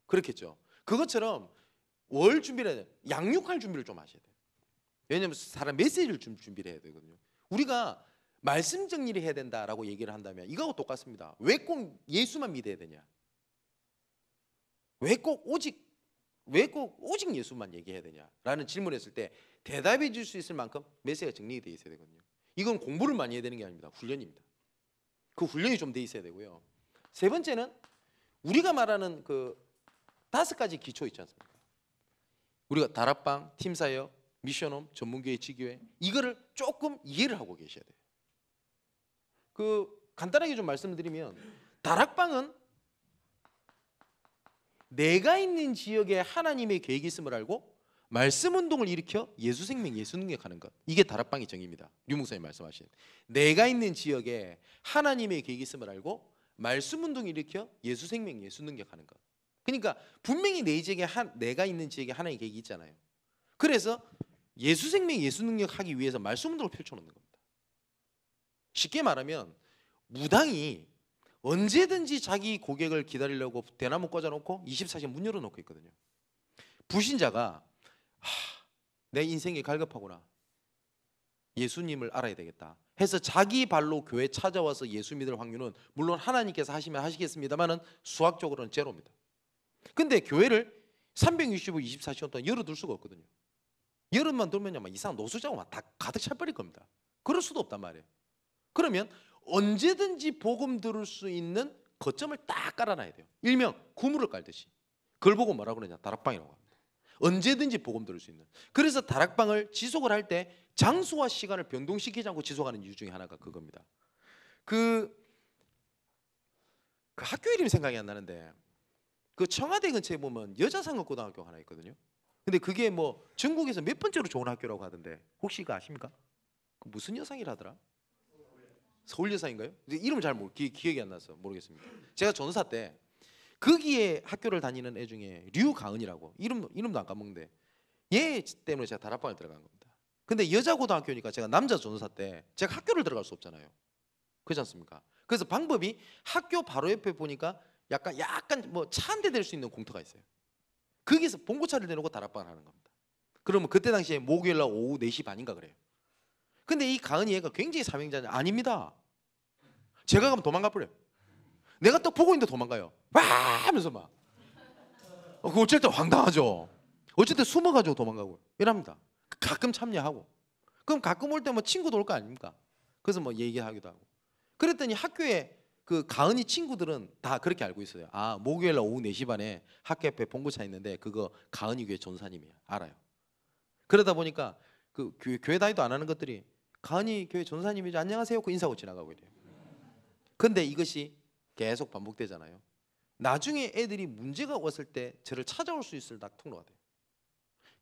그렇겠죠. 그것처럼 월 준비를 해야 돼요. 양육할 준비를 좀 하셔야 돼요. 왜냐하면 사람 메시지를 좀 준비를 해야 되거든요. 우리가 말씀 정리를 해야 된다라고 얘기를 한다면 이거하고 똑같습니다. 왜 꼭 예수만 믿어야 되냐? 왜 꼭 오직 예수만 얘기해야 되냐라는 질문을 했을 때 대답해 줄 수 있을 만큼 메시지가 정리되어 있어야 되거든요. 이건 공부를 많이 해야 되는 게 아닙니다. 훈련입니다. 그 훈련이 좀 돼 있어야 되고요. 세 번째는 우리가 말하는 그 5가지 기초 있지 않습니까? 우리가 다락방, 팀사역, 미션홈, 전문교회, 지교회 이거를 조금 이해를 하고 계셔야 돼요. 그 간단하게 좀 말씀드리면 다락방은 내가 있는 지역에 하나님의 계획이 있음을 알고 말씀 운동을 일으켜 예수 생명, 예수 능력하는 것. 이게 다락방의 정의입니다. 류 목사님 말씀하신 내가 있는 지역에 하나님의 계획이 있음을 알고 말씀 운동을 일으켜 예수 생명, 예수 능력하는 것. 그러니까 분명히 내 지역에 내가 있는 지역에 하나님의 계획이 있잖아요. 그래서 예수 생명, 예수 능력하기 위해서 말씀 운동을 펼쳐놓는 겁니다. 쉽게 말하면 무당이 언제든지 자기 고객을 기다리려고 대나무 꽂아놓고 24시간 문 열어놓고 있거든요. 불신자가 내 인생이 갈급하구나. 예수님을 알아야 되겠다 해서 자기 발로 교회 찾아와서 예수 믿을 확률은 물론 하나님께서 하시면 하시겠습니다만은 수학적으로는 제로입니다. 근데 교회를 365, 24시간 동안 열어둘 수가 없거든요. 여름만 들면요 막 이상한 노숙자가 막 다 가득 차버릴 겁니다. 그럴 수도 없단 말이에요. 그러면 언제든지 복음 들을 수 있는 거점을 딱 깔아놔야 돼요. 일명 구물을 깔듯이. 그걸 보고 뭐라고 그러냐, 다락방이라고 합니다. 언제든지 복음 들을 수 있는. 그래서 다락방을 지속을 할 때 장소와 시간을 변동시키지 않고 지속하는 이유 중에 하나가 그겁니다. 그 학교 이름이 생각이 안 나는데 그 청와대 근처에 보면 여자상업고등학교가 하나 있거든요. 근데 그게 뭐 전국에서 몇 번째로 좋은 학교라고 하던데 혹시 이거 아십니까? 그 무슨 여상이라더라? 서울 여상인가요? 이름을 잘 기억이 안 나서 모르겠습니다. 제가 전사 때 거기에 학교를 다니는 애 중에 류가은이라고 이름도 안 까먹는데 얘 때문에 제가 다락방을 들어간 겁니다. 근데 여자 고등학교니까 제가 남자 전사 때 제가 학교를 들어갈 수 없잖아요. 그렇지 않습니까? 그래서 방법이 학교 바로 옆에 보니까 약간 뭐 차 한 대 댈 수 있는 공터가 있어요. 거기서 봉고차를 대놓고 다락방을 하는 겁니다. 그러면 그때 당시에 목요일 날 오후 4시 반인가 그래요. 근데 이 가은이 애가 굉장히 사명자냐? 아닙니다. 제가 가면 도망가 버려요. 내가 딱 보고 있는데 도망가요. 와 하면서 막. 어쩔 때 황당하죠. 어쩔 때 숨어가지고 도망가고 이랍니다. 가끔 참여하고. 그럼 가끔 올 때 뭐 친구도 올 거 아닙니까? 그래서 뭐 얘기하기도 하고. 그랬더니 학교에 그 가은이 친구들은 다 그렇게 알고 있어요. 아 목요일 날 오후 4시 반에 학교 앞에 봉고차 있는데 그거 가은이 교회 전사님이야. 알아요. 그러다 보니까 그 교회 다니도 안 하는 것들이 가은이 교회 전사님이죠. 안녕하세요. 그 인사하고 지나가고 이래요. 근데 이것이 계속 반복되잖아요. 나중에 애들이 문제가 왔을 때 저를 찾아올 수 있을 딱 통로가 돼요.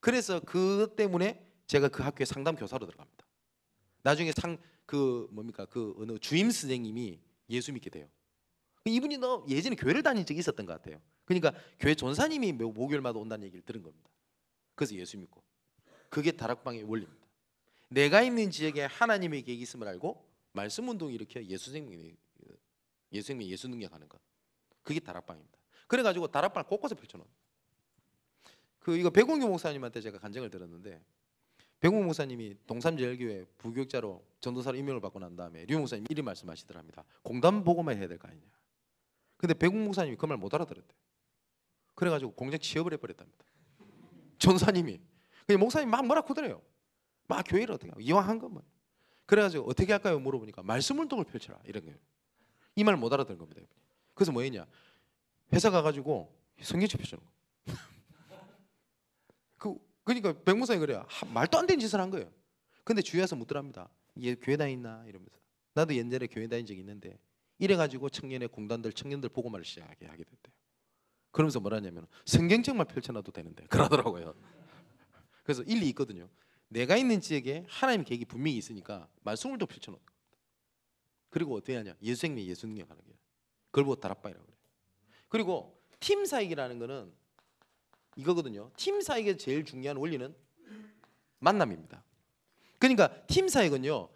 그래서 그 때문에 제가 그 학교에 상담 교사로 들어갑니다. 나중에 그 어느 주임 선생님이 예수 믿게 돼요. 이분이 예전에 교회를 다닌 적이 있었던 것 같아요. 그러니까 교회 전사님이 목요일마다 온다는 얘기를 들은 겁니다. 그래서 예수 믿고. 그게 다락방의 원리입니다. 내가 있는 지역에 하나님의 계획이 있음을 알고 말씀 운동 일으켜 예수 생명 예수 능력하는 것. 그게 다락방입니다. 그래가지고 다락방을 곳곳에 펼쳐놓은. 이거 백운규 목사님한테 제가 간증을 들었는데 백운규 목사님이 동삼제일교회 부교육자로 전도사로 임명을 받고 난 다음에 류 목사님 이리 말씀하시더랍니다. 공단 보고만 해야 될 거 아니냐. 근데 백운규 목사님이 그 말 못 알아들었대요. 그래가지고 공장 취업을 해버렸답니다. 전사님이. 그냥 목사님 막 뭐라 그러더래요. 막 교회를 어떻게 하고 이왕 한 것만. 그래가지고 어떻게 할까요? 물어보니까 말씀 운동을 펼쳐라 이런 거예요. 이 말 못 알아듣는 겁니다. 그래서 뭐 했냐? 회사 가가지고 성경책 펴주는 거. 그러니까 백무사님 그래요. 말도 안 되는 짓을 한 거예요. 근데 주위에서 묻더랍니다. 얘 교회 다니나 이러면서. 나도 옛날에 교회 다닌 적이 있는데 이래가지고 청년의 공단들 청년들 보고말을 시작하게 하게 됐대요. 그러면서 뭐라냐면 성경책만 펼쳐놔도 되는데 그러더라고요. 그래서 일리 있거든요. 내가 있는 지역에 하나님의 계획이 분명히 있으니까 말씀을 또 펼쳐놓는 겁니다. 그리고 어떻게 하냐? 예수 생명 예수 능력 하는 게. 그걸 보고 다락방이라고 그래요. 그리고 팀 사역이라는 거는 이거거든요. 팀 사역의 제일 중요한 원리는 만남입니다. 그러니까 팀 사역은요.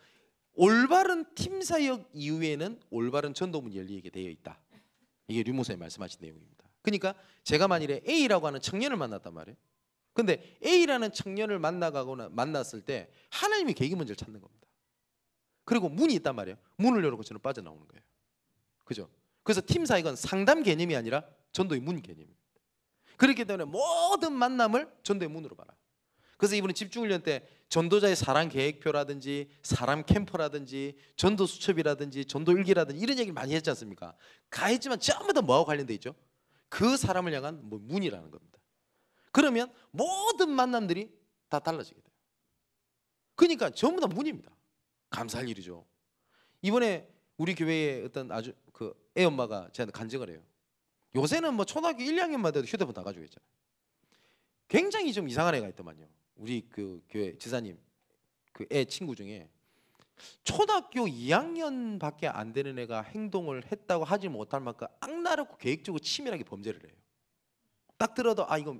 올바른 팀 사역 이후에는 올바른 전도문이 열리게 되어 있다. 이게 류 목사님 말씀하신 내용입니다. 그러니까 제가 만일에 A라고 하는 청년을 만났단 말이에요. 근데 A라는 청년을 만났을 때 하나님의 계획이 먼저 찾는 겁니다. 그리고 문이 있단 말이에요. 문을 열고 저는 빠져나오는 거예요. 그죠? 그래서 팀 사역은 상담 개념이 아니라 전도의 문 개념입니다. 그렇기 때문에 모든 만남을 전도의 문으로 봐라. 그래서 이분은 집중훈련 때 전도자의 사랑 계획표라든지 사람 캠퍼라든지 전도 수첩이라든지 전도 일기라든지 이런 얘기를 많이 했지 않습니까? 다 했지만 전부 다 뭐하고 관련돼 있죠? 그 사람을 향한 문이라는 겁니다. 그러면 모든 만남들이 다 달라지게 돼요. 그러니까 전부 다 문입니다. 감사할 일이죠. 이번에 우리 교회에 어떤 아주 애 엄마가 저한테 간증을 해요. 요새는 뭐 초등학교 1, 2학년만 돼도 휴대폰 다 가지고 있잖아요. 굉장히 좀 이상한 애가 있더만요. 우리 그 교회 지사님 그 애 친구 중에 초등학교 2학년밖에 안 되는 애가 행동을 했다고 하지 못할 만큼 악랄하고 계획적으로 치밀하게 범죄를 해요. 딱 들어도 아 이거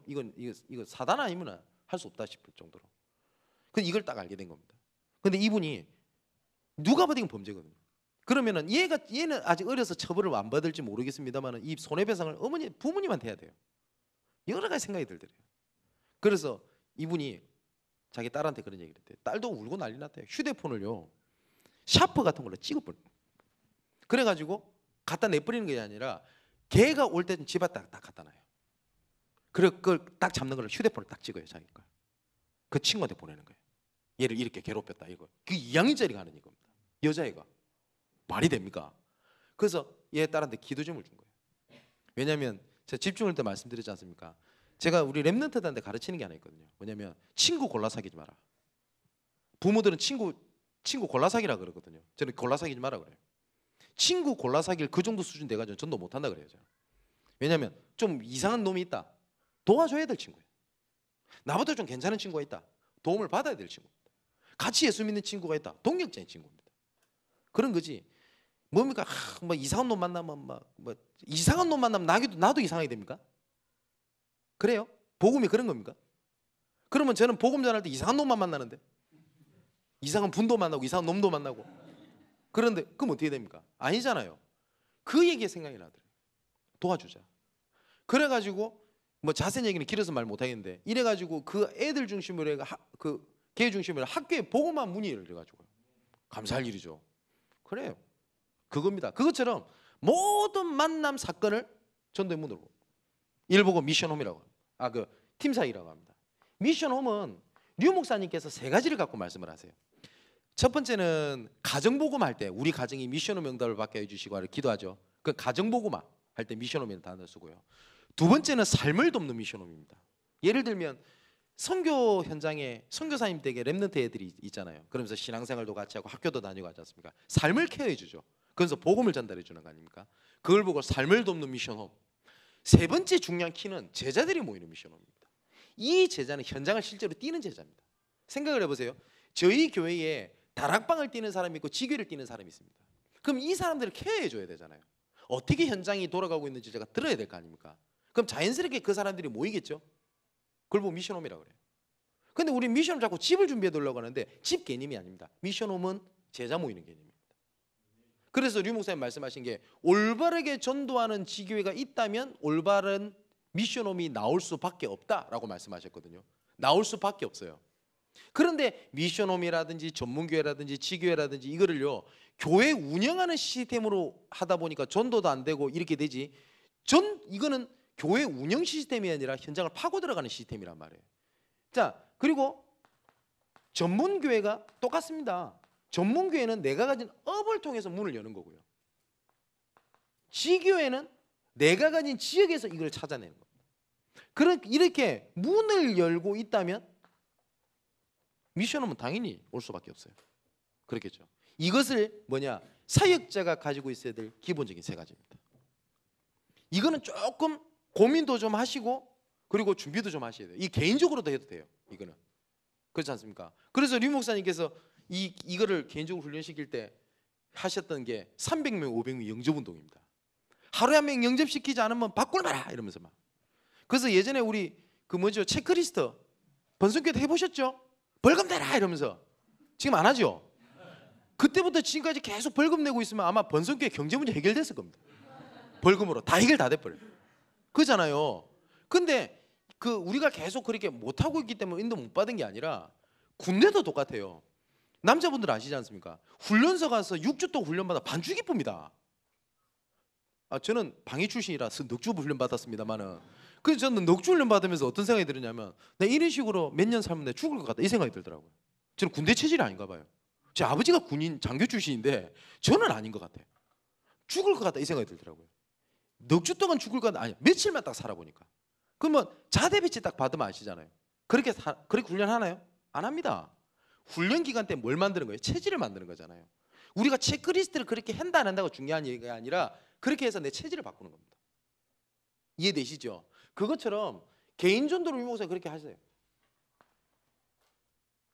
사단 아니면 할 수 없다 싶을 정도로. 근데 이걸 딱 알게 된 겁니다. 근데 이분이 누가 봐도 이건 범죄거든요. 그러면은 얘는 아직 어려서 처벌을 안 받을지 모르겠습니다만은 이 손해배상을 부모님한테 해야 돼요. 여러 가지 생각이 들더래요. 그래서 이분이 자기 딸한테 그런 얘기를 했대요. 딸도 울고 난리 났대요. 휴대폰을요 샤프 같은 걸로 찍어버려. 그래가지고 갖다 내버리는 게 아니라 걔가 올 때는 집에 딱 갖다 놔요. 그래 그걸 딱 잡는 걸 휴대폰을 딱 찍어요. 자기가 그 친구한테 보내는 거예요. 얘를 이렇게 괴롭혔다 이거. 그 2학년짜리가 하는 이겁니다. 여자애가 말이 됩니까? 그래서 얘 딸한테 기도점을 준 거예요. 왜냐하면 제가 집중할 때 말씀드렸지 않습니까? 제가 우리 랩런트들한테 가르치는 게 하나 있거든요. 뭐냐면 친구 골라 사귀지 마라. 부모들은 친구 골라 사귀라 그러거든요. 저는 골라 사귀지 마라 그래요. 친구 골라 사귈 그 정도 수준 돼가지고 전도 못한다 그래요. 저는. 왜냐하면 좀 이상한 놈이 있다. 도와줘야 될 친구예요. 나보다 좀 괜찮은 친구가 있다. 도움을 받아야 될 친구입니다. 같이 예수 믿는 친구가 있다. 동력자인 친구입니다. 그런 거지. 뭡니까? 뭐 이상한 놈 만나면 뭐 이상한 놈 만나면 나도 이상하게 됩니까? 그래요? 복음이 그런 겁니까? 그러면 저는 복음 전할 때 이상한 놈만 만나는데 이상한 분도 만나고 이상한 놈도 만나고 그런데 그럼 어떻게 됩니까? 아니잖아요. 그 얘기에 생각이 나더라고요. 도와주자. 그래가지고 뭐 자세한 얘기는 길어서 말 못하겠는데 이래가지고 그 애들 중심으로 그 걔 중심으로 학교에 복음만 문의를 해가지고 감사할 일이죠. 그래요. 그겁니다. 그것처럼 모든 만남 사건을 전도의 문으로 이를 보고 미션홈이라고 합니다. 그 팀사이라고 합니다. 미션홈은 류 목사님께서 세 가지를 갖고 말씀을 하세요. 첫 번째는 가정복음 할 때 우리 가정이 미션홈 응답을 받게 해주시고 기도하죠. 그 가정복음 할 때 미션홈이라는 단어 쓰고요. 두 번째는 삶을 돕는 미션홈입니다. 예를 들면 선교 현장에 선교사님 댁에 랩런트 애들이 있잖아요. 그러면서 신앙생활도 같이 하고 학교도 다니고 하지 않습니까? 삶을 케어해 주죠. 그래서 복음을 전달해 주는 거 아닙니까? 그걸 보고 삶을 돕는 미션홈. 세 번째 중요한 키는 제자들이 모이는 미션홈입니다. 이 제자는 현장을 실제로 뛰는 제자입니다. 생각을 해보세요. 저희 교회에 다락방을 뛰는 사람이 있고 지교를 뛰는 사람이 있습니다. 그럼 이 사람들을 케어해 줘야 되잖아요. 어떻게 현장이 돌아가고 있는지 제가 들어야 될 거 아닙니까? 그럼 자연스럽게 그 사람들이 모이겠죠. 그걸 보고 미션홈이라고 그래요. 근데 우리 미션을 자꾸 집을 준비해 두려고 하는데 집 개념이 아닙니다. 미션홈은 제자 모이는 개념입니다. 그래서 류 목사님 말씀하신 게 올바르게 전도하는 지교회가 있다면 올바른 미션홈이 나올 수밖에 없다라고 말씀하셨거든요. 나올 수밖에 없어요. 그런데 미션홈이라든지 전문교회라든지 지교회라든지 이거를요 교회 운영하는 시스템으로 하다 보니까 전도도 안 되고 이렇게 되지. 이거는 교회 운영 시스템이 아니라 현장을 파고 들어가는 시스템이란 말이에요. 자, 그리고 전문교회가 똑같습니다. 전문교회는 내가 가진 업을 통해서 문을 여는 거고요. 지교회는 내가 가진 지역에서 이걸 찾아내는 겁니다. 이렇게 문을 열고 있다면 미션홈은 당연히 올 수밖에 없어요. 그렇겠죠. 이것을 사역자가 가지고 있어야 될 기본적인 세 가지입니다. 이거는 조금 고민도 좀 하시고 그리고 준비도 좀 하셔야 돼요. 이 개인적으로도 해도 돼요. 이거는 그렇지 않습니까? 그래서 류 목사님께서 이거를 개인적으로 훈련시킬 때 하셨던 게 300명, 500명 영접운동입니다. 하루에 한 명 영접시키지 않으면 바꿀 마라 이러면서 막. 그래서 예전에 우리 체크리스트 번성교회 때 해보셨죠? 벌금 내라 이러면서. 지금 안 하죠? 그때부터 지금까지 계속 벌금 내고 있으면 아마 번성교회 경제 문제 해결됐을 겁니다. 벌금으로 다 해결 다 돼버려요. 그잖아요. 근데 우리가 계속 그렇게 못하고 있기 때문에 인도 못 받은 게 아니라 군대도 똑같아요. 남자분들 아시지 않습니까? 훈련소 가서 6주 동안 훈련받아 반죽 기쁩니다. 저는 방위 출신이라서 넉주 훈련 받았습니다만은 그래서 저는 넉주 훈련 받으면서 어떤 생각이 들었냐면 내가 이런 식으로 몇 년 살면 내가 죽을 것 같다 이 생각이 들더라고요. 저는 군대 체질이 아닌가 봐요. 제 아버지가 군인 장교 출신인데 저는 아닌 것 같아요. 죽을 것 같다 이 생각이 들더라고요. 넉주 동안 죽을 것 같다 아니 며칠만 딱 살아보니까 그러면 자대 배치 딱 받으면 아시잖아요. 그렇게 훈련하나요? 안 합니다. 훈련 기간 때 뭘 만드는 거예요? 체질을 만드는 거잖아요. 우리가 체크리스트를 그렇게 한다 안 한다가 중요한 얘기가 아니라 그렇게 해서 내 체질을 바꾸는 겁니다. 이해되시죠? 그것처럼 개인 전도를 위해서 그렇게 하세요.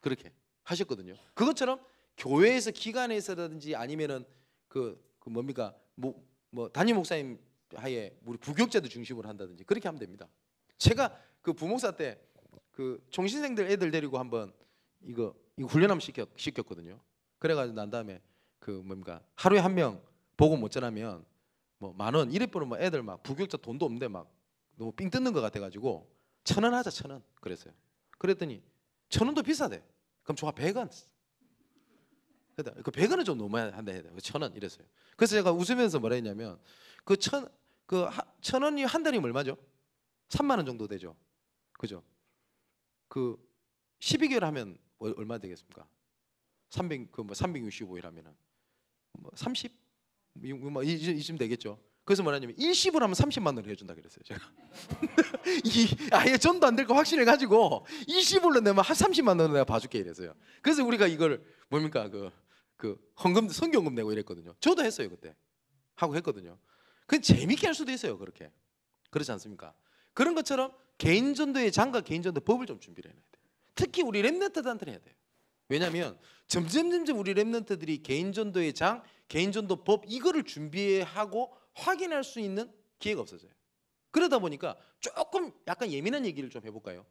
그렇게 하셨거든요. 그것처럼 교회에서 기관에서든지 아니면은 담임 목사님 하에 우리 부교육자들 중심으로 한다든지 그렇게 하면 됩니다. 제가 부목사 때 종신생들 애들 데리고 한번 이거 훈련 한번 시켰거든요. 그래가지고 난 다음에 하루에 한 명 보고 못 전하면 10,000원 이래 보면 애들 막 부교육자 돈도 없는데 막 너무 삥 뜯는 것 같아가지고 1,000원 하자 1,000원 그랬어요. 그랬더니 1,000원도 비싸대. 그럼 좋아 100원. 그 100원은 좀 너무 한다 해야 돼. 1,000원 이랬어요. 그래서 제가 웃으면서 뭐라 했냐면 그 1,000원이 한 달이면 얼마죠? 3만 원 정도 되죠. 그죠? 그 12개월 하면 얼마 되겠습니까? 365일 하면은 뭐 30? 뭐 이쯤 되겠죠. 그래서 뭐냐면 일시불 하면 30만 원을 해준다 그랬어요 제가. 아예 전도 안 될 거 확신해 가지고 일시불로 내면 한 30만 원을 내가 봐줄게 이랬어요. 그래서 우리가 이걸 뭡니까 그 헌금 선교금 내고 이랬거든요. 저도 했어요 그때 하고 했거든요. 그건 재밌게 할 수도 있어요 그렇게. 그렇지 않습니까? 그런 것처럼 개인 전도의 장과 개인 전도 법을 좀 준비를 해놔야 돼요. 특히 우리 렘넌트들한테는 해야 돼요. 왜냐하면 점점 우리 렘넌트들이 개인 전도의 장, 개인 전도 법 이거를 준비하고 확인할 수 있는 기회가 없어져요. 그러다 보니까 조금 약간 예민한 얘기를 좀 해볼까요?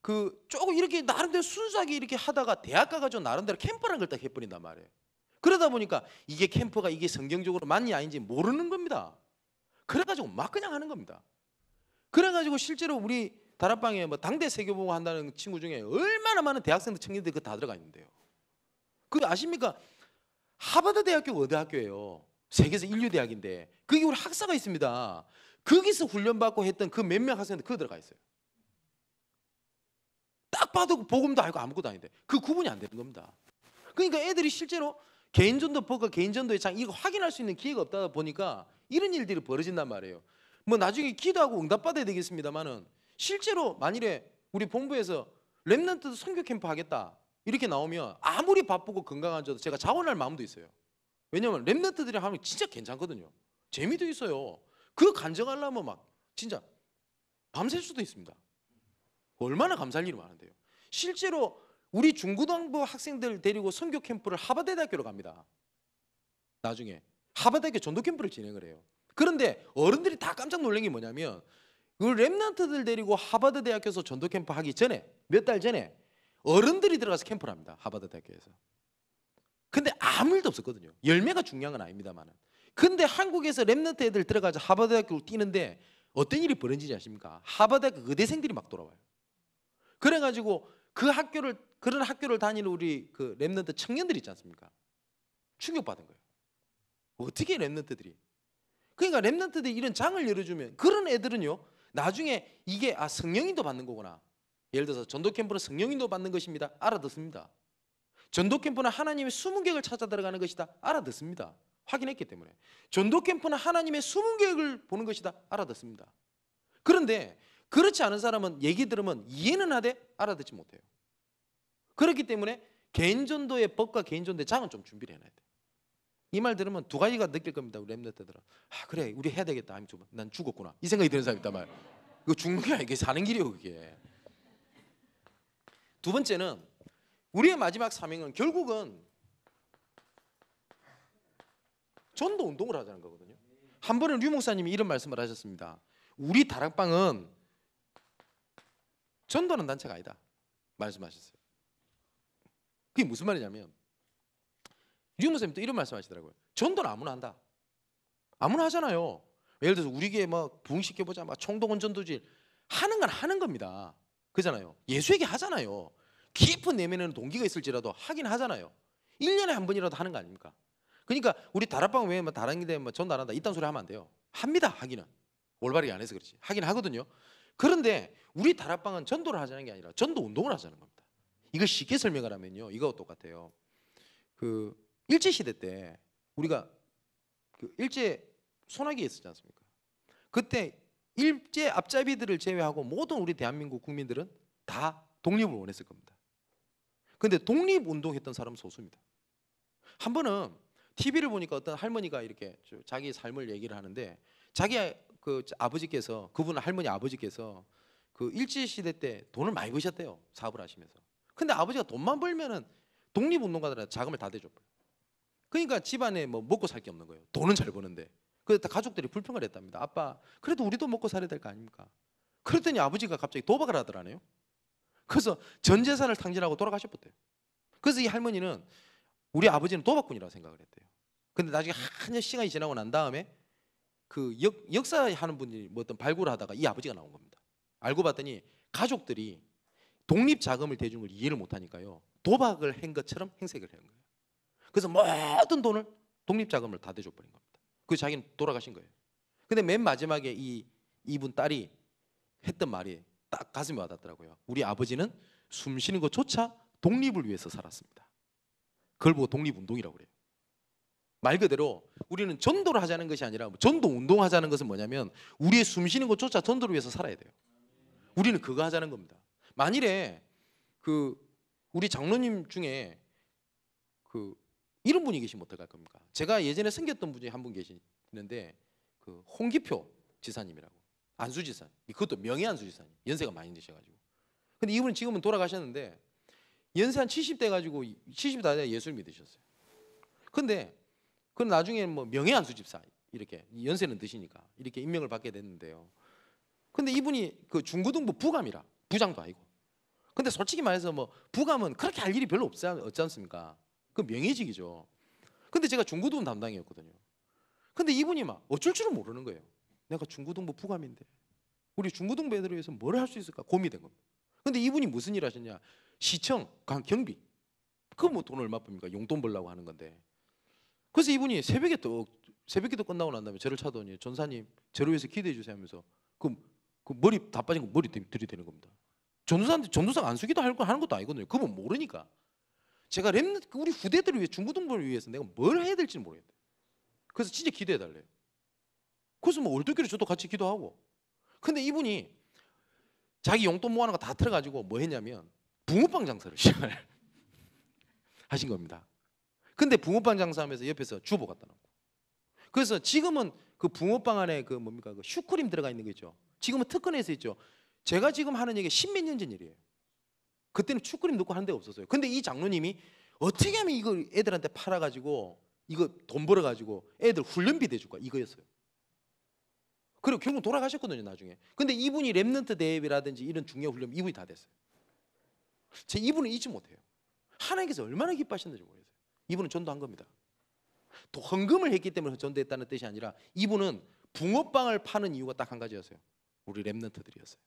그 조금 이렇게 나름대로 순수하게 이렇게 하다가 대학 가가지고 나름대로 캠프라는 걸 딱 해버린단 말이에요. 그러다 보니까 이게 캠프가 이게 성경적으로 맞냐 아닌지 모르는 겁니다. 그래가지고 막 그냥 하는 겁니다. 그래가지고 실제로 우리 다락방에 뭐 당대 세계보고 한다는 친구 중에 얼마나 많은 대학생들 청년들이 다 들어가 있는데요. 그거 아십니까? 하버드 대학교가 어디 학교예요? 세계에서 인류 대학인데 거기 우리 학사가 있습니다. 거기서 훈련받고 했던 그 몇 명 학생들 그거 들어가 있어요. 딱 봐도 복음도 알고 아무것도 아닌데 그 구분이 안 되는 겁니다. 그러니까 애들이 실제로 개인전도법과 개인전도의 장 이거 확인할 수 있는 기회가 없다 보니까 이런 일들이 벌어진단 말이에요. 뭐 나중에 기도하고 응답받아야 되겠습니다만은 실제로 만일에 우리 본부에서 렘넌트 선교 캠프 하겠다 이렇게 나오면 아무리 바쁘고 건강한 저도 제가 자원할 마음도 있어요. 왜냐면 렘넌트들이 하면 진짜 괜찮거든요. 재미도 있어요. 그 간증하려면 막 진짜 밤샐 수도 있습니다. 얼마나 감사할 일이 많은데요. 실제로 우리 중고등부 학생들 데리고 선교 캠프를 하버드 대학교로 갑니다. 나중에 하버드 대학교 전도 캠프를 진행을 해요. 그런데 어른들이 다 깜짝 놀란 게 뭐냐면 그 렘넌트들 데리고 하버드 대학교에서 전도 캠프 하기 전에 몇 달 전에 어른들이 들어가서 캠프를 합니다. 하버드 대학교에서. 근데 아무 일도 없었거든요. 열매가 중요한 건 아닙니다만은. 근데 한국에서 렘넌트 애들 들어가서 하버드 대학교를 뛰는데 어떤 일이 벌어지지 아십니까? 하버드 대학교 의대생들이 막 돌아와요. 그래가지고 그런 학교를 다니는 우리 그 렘넌트 청년들 있지 않습니까? 충격받은 거예요. 어떻게 렘넌트들이? 그러니까 렘넌트들이 이런 장을 열어주면 그런 애들은요 나중에 이게 성령인도 받는 거구나. 예를 들어서 전도 캠프는 성령인도 받는 것입니다. 알아듣습니다. 전도 캠프는 하나님의 숨은 계획을 찾아 들어가는 것이다. 알아듣습니다. 확인했기 때문에. 전도 캠프는 하나님의 숨은 계획을 보는 것이다. 알아듣습니다. 그런데 그렇지 않은 사람은 얘기 들으면 이해는 하되 알아듣지 못해요. 그렇기 때문에 개인전도의 법과 개인전도의 장은 좀 준비를 해놔야 돼요. 이 말 들으면 두 가지가 느낄 겁니다. 우리 렘넌트들은 그래 우리 해야 되겠다. 난 죽었구나 이 생각이 드는 사람이 있단 말이에요. 이거 죽는 게 아니고 이게 사는 길이에요. 그게. 두 번째는 우리의 마지막 사명은 결국은 전도 운동을 하자는 거거든요. 한 번은 류 목사님이 이런 말씀을 하셨습니다. 우리 다락방은 전도하는 단체가 아니다 말씀하셨어요. 그게 무슨 말이냐면 류 목사님 또 이런 말씀하시더라고요. 전도는 아무나 한다. 아무나 하잖아요. 예를 들어서 우리 교회 막 부흥시켜보자 막 총동원 전도질 하는 건 하는 겁니다. 그잖아요. 예수에게 하잖아요. 깊은 내면에는 동기가 있을지라도 하긴 하잖아요. 1년에 한 번이라도 하는 거 아닙니까? 그러니까 우리 다락방 외에 뭐 다른 데 뭐 전도 안 한다 이딴 소리 하면 안 돼요. 합니다. 하기는 올바르게 안 해서 그렇지. 하긴 하거든요. 그런데 우리 다락방은 전도를 하자는 게 아니라 전도 운동을 하자는 겁니다. 이걸 쉽게 설명을 하면요 이거와 똑같아요. 그 일제 시대 때 우리가 그 일제 소나기 있었지 않습니까? 그때 일제 앞잡이들을 제외하고 모든 우리 대한민국 국민들은 다 독립을 원했을 겁니다. 근데 독립운동했던 사람은 소수입니다. 한 번은 TV를 보니까 어떤 할머니가 이렇게 자기 삶을 얘기를 하는데 자기 그 아버지께서 그분 할머니 아버지께서 그 일제 시대 때 돈을 많이 버셨대요. 사업을 하시면서. 근데 아버지가 돈만 벌면은 독립운동가들한테 자금을 다 대줘버려요. 그러니까 집안에 뭐 먹고 살 게 없는 거예요. 돈은 잘 버는데. 그래서 가족들이 불평을 했답니다. 아빠, 그래도 우리도 먹고 살아야 될 거 아닙니까? 그랬더니 아버지가 갑자기 도박을 하더라네요. 그래서 전 재산을 탕진하고 돌아가셨대요. 그래서 이 할머니는 우리 아버지는 도박꾼이라고 생각을 했대요. 근데 나중에 한년 시간이 지나고 난 다음에 그 역사하는 분이 뭐 어떤 발굴을 하다가 이 아버지가 나온 겁니다. 알고 봤더니 가족들이 독립 자금을 대준 걸 이해를 못하니까요. 도박을 한 것처럼 행색을 하는 거예요. 그래서 모든 돈을 독립 자금을 다 대줘 버린 겁니다. 그 자기는 돌아가신 거예요. 근데 맨 마지막에 이분 딸이 했던 말이 딱 가슴에 와닿더라고요. 우리 아버지는 숨 쉬는 것조차 독립을 위해서 살았습니다. 그걸 보고 독립운동이라고 그래요. 말 그대로 우리는 전도를 하자는 것이 아니라 전도 운동하자는 것은 뭐냐면 우리의 숨 쉬는 것조차 전도를 위해서 살아야 돼요. 우리는 그거 하자는 겁니다. 만일에 우리 장로님 중에 이런 분이 계시면 어떡할 겁니까? 제가 예전에 섬겼던 분 중에 한 분 계시는데 홍기표 지사님이라고, 안수지사, 그것도 명예 안수지사님, 연세가 많이 드셔가지고. 근데 이분은 지금은 돌아가셨는데 연세 한 70대 가지고 70대 다 예수를 믿으셨어요. 근데 그건 나중에 뭐 명예 안수집사 이렇게 연세는 드시니까 이렇게 임명을 받게 됐는데요. 근데 이분이 중고등부 부감이라, 부장도 아니고. 근데 솔직히 말해서 뭐 부감은 그렇게 할 일이 별로 없지 않습니까? 그 명예직이죠. 근데 제가 중고등부 담당이었거든요. 근데 이분이 막 어쩔 줄은 모르는 거예요. 내가 중고등부 부감인데 우리 중고등부 애들을 위해서 뭘 할 수 있을까 고민된 겁니다. 근데 이분이 무슨 일 하셨냐? 시청, 경비. 그거 뭐 돈 얼마 봅니까? 용돈 벌려고 하는 건데. 그래서 이분이 새벽에도 끝나고 난 다음에 저를 찾더니 전사님 저를 위해서 기도해 주세요 하면서 그 머리 다 빠진 거 머리 들이대는 겁니다. 전도사가 안 쓰기도 하는 것도 아니거든요. 그분 모르니까. 제가 우리 후대들을 위해 중고등부를 위해서 내가 뭘 해야 될지 모르겠어요. 그래서 진짜 기도해 달래요. 그래서 뭐 월드교회 저도 같이 기도하고. 근데 이분이 자기 용돈 모아놓은 거 다 틀어가지고 뭐 했냐면 붕어빵 장사를 시작을 하신 겁니다. 근데 붕어빵 장사하면서 옆에서 주보 갖다 놓고. 그래서 지금은 그 붕어빵 안에 그 슈크림 들어가 있는 거 있죠. 지금은 특허내서 있죠. 제가 지금 하는 얘기 10몇 년 전 일이에요. 그때는 슈크림 넣고 하는 데가 없었어요. 근데 이 장로님이 어떻게 하면 이거 애들한테 팔아가지고 이거 돈 벌어가지고 애들 훈련비 대줄까 이거였어요. 그리고 결국 돌아가셨거든요 나중에. 근데 이분이 렘넌트 대회라든지 이런 중요 훈련 이분이 다 됐어요. 제 이분은 잊지 못해요. 하나님께서 얼마나 기뻐하셨는지 모르겠어요. 이분은 전도한 겁니다. 또 헌금을 했기 때문에 전도했다는 뜻이 아니라 이분은 붕어빵을 파는 이유가 딱 한 가지였어요. 우리 렘넌트들이었어요.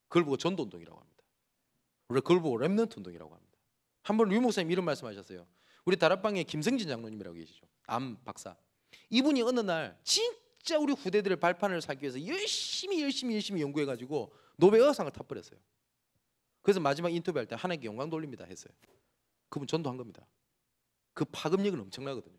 그걸 보고 전도운동이라고 합니다. 우리 그걸 보고 렘넌트 운동이라고 합니다. 한번 류 목사님 이런 말씀하셨어요. 우리 다락방에 김성진 장로님이라고 계시죠. 암 박사. 이분이 어느 날 진짜 우리 후대들의 발판을 살기 위해서 열심히 연구해가지고 노벨 의학상을 타버렸어요. 그래서 마지막 인터뷰할 때 하나님께 영광 돌립니다 했어요. 그분 전도한 겁니다. 그 파급력은 엄청나거든요.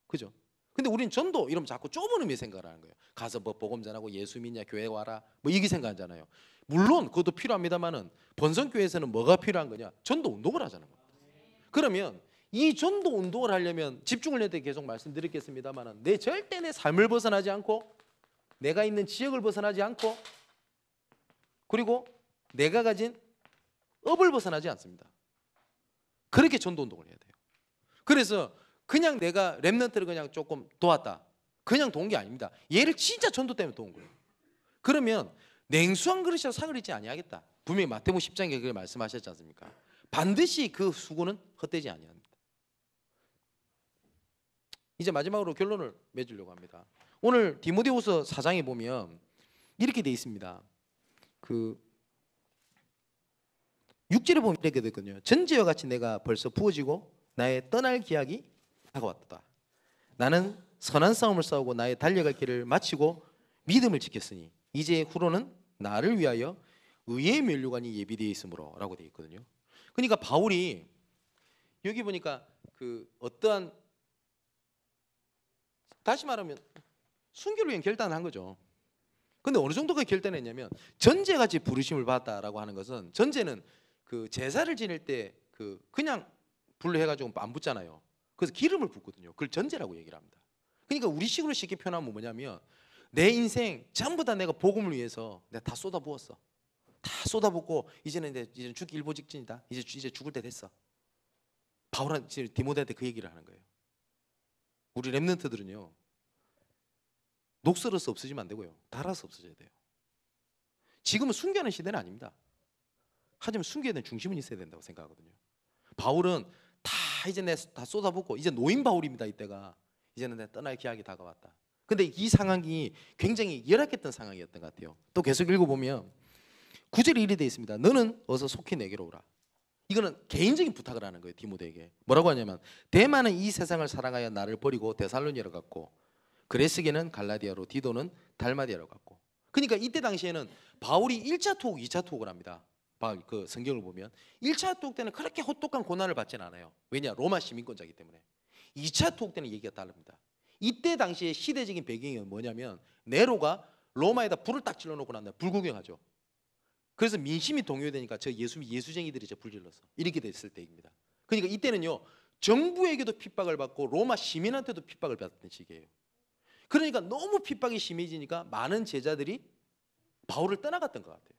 그죠? 근데 우리는 전도 이러면 자꾸 좁은 의미의 생각을 하는 거예요. 가서 뭐 복음 전하고 예수 믿냐 교회 와라 뭐 이게 생각하잖아요. 물론 그것도 필요합니다만은 번성교회에서는 뭐가 필요한 거냐? 전도 운동을 하자는 겁니다. 그러면 이 전도 운동을 하려면 집중을 해야 돼. 계속 말씀드리겠습니다만은 절대 내 삶을 벗어나지 않고 내가 있는 지역을 벗어나지 않고 그리고 내가 가진 업을 벗어나지 않습니다. 그렇게 전도 운동을 해야 돼요. 그래서 그냥 내가 렘넌트를 그냥 조금 도왔다. 그냥 도운 게 아닙니다. 얘를 진짜 전도 때문에 도운 거예요. 그러면 냉수한 그릇이라도 사그리지 아니하겠다. 분명히 마태복음 10장에 그렇게 말씀하셨지 않습니까? 반드시 그 수고는 헛되지 아니합니다. 이제 마지막으로 결론을 맺으려고 합니다. 오늘 디모데후서 4장에 보면 이렇게 돼 있습니다. 6절에 보면 이렇게 되거든요. 전제와 같이 내가 벌써 부어지고 나의 떠날 기약이 다가왔다. 나는 선한 싸움을 싸우고 나의 달려갈 길을 마치고 믿음을 지켰으니 이제 후로는 나를 위하여 의의 면류관이 예비되어 있으므로 라고 되어 있거든요. 그러니까 바울이 여기 보니까 어떠한 다시 말하면 순교를 위한 결단을 한 거죠. 근데 어느 정도까지 결단했냐면 전제같이 부르심을 받았다라고 하는 것은 전제는 제사를 지낼 때 그냥 불로 해가지고 안 붓잖아요. 그래서 기름을 붓거든요. 그걸 전제라고 얘기를 합니다. 그러니까 우리식으로 쉽게 표현하면 뭐냐면 내 인생 전부 다 내가 복음을 위해서 내가 다 쏟아부었어. 다 쏟아붓고 이제는 죽기 일보 직전이다. 이제 죽을 때 됐어. 바울은 디모데한테 그 얘기를 하는 거예요. 우리 렘넌트들은요 녹슬어서 없어지면 안 되고요, 달아서 없어져야 돼요. 지금은 순교하는 시대는 아닙니다. 하지만 순교에 대한 중심은 있어야 된다고 생각하거든요. 바울은 이제 다 쏟아붓고 이제 노인 바울입니다. 이때가 이제는 내 떠날 기약이 다가왔다. 근데 이 상황이 굉장히 열악했던 상황이었던 것 같아요. 또 계속 읽어보면 9절에 이리 되어 있습니다. 너는 어서 속히 내게로 오라. 이거는 개인적인 부탁을 하는 거예요. 디모데에게. 뭐라고 하냐면 데마는 이 세상을 사랑하여 나를 버리고 데살로니아로 갔고 그레스게는 갈라디아로 디도는 달마디아로 갔고. 그러니까 이때 당시에는 바울이 1차 투옥, 2차 투옥을 합니다. 그 성경을 보면 1차 투옥 때는 그렇게 혹독한 고난을 받지는 않아요. 왜냐? 로마 시민권자이기 때문에. 2차 투옥 때는 얘기가 다릅니다. 이때 당시의 시대적인 배경이 뭐냐면 네로가 로마에다 불을 딱 질러놓고 난 다음에 불구경하죠. 그래서 민심이 동요되니까 저 예수쟁이들이 저 불질렀어. 이렇게 됐을 때입니다. 그러니까 이때는요 정부에게도 핍박을 받고 로마 시민한테도 핍박을 받았던 시기예요. 그러니까 너무 핍박이 심해지니까 많은 제자들이 바울을 떠나갔던 것 같아요.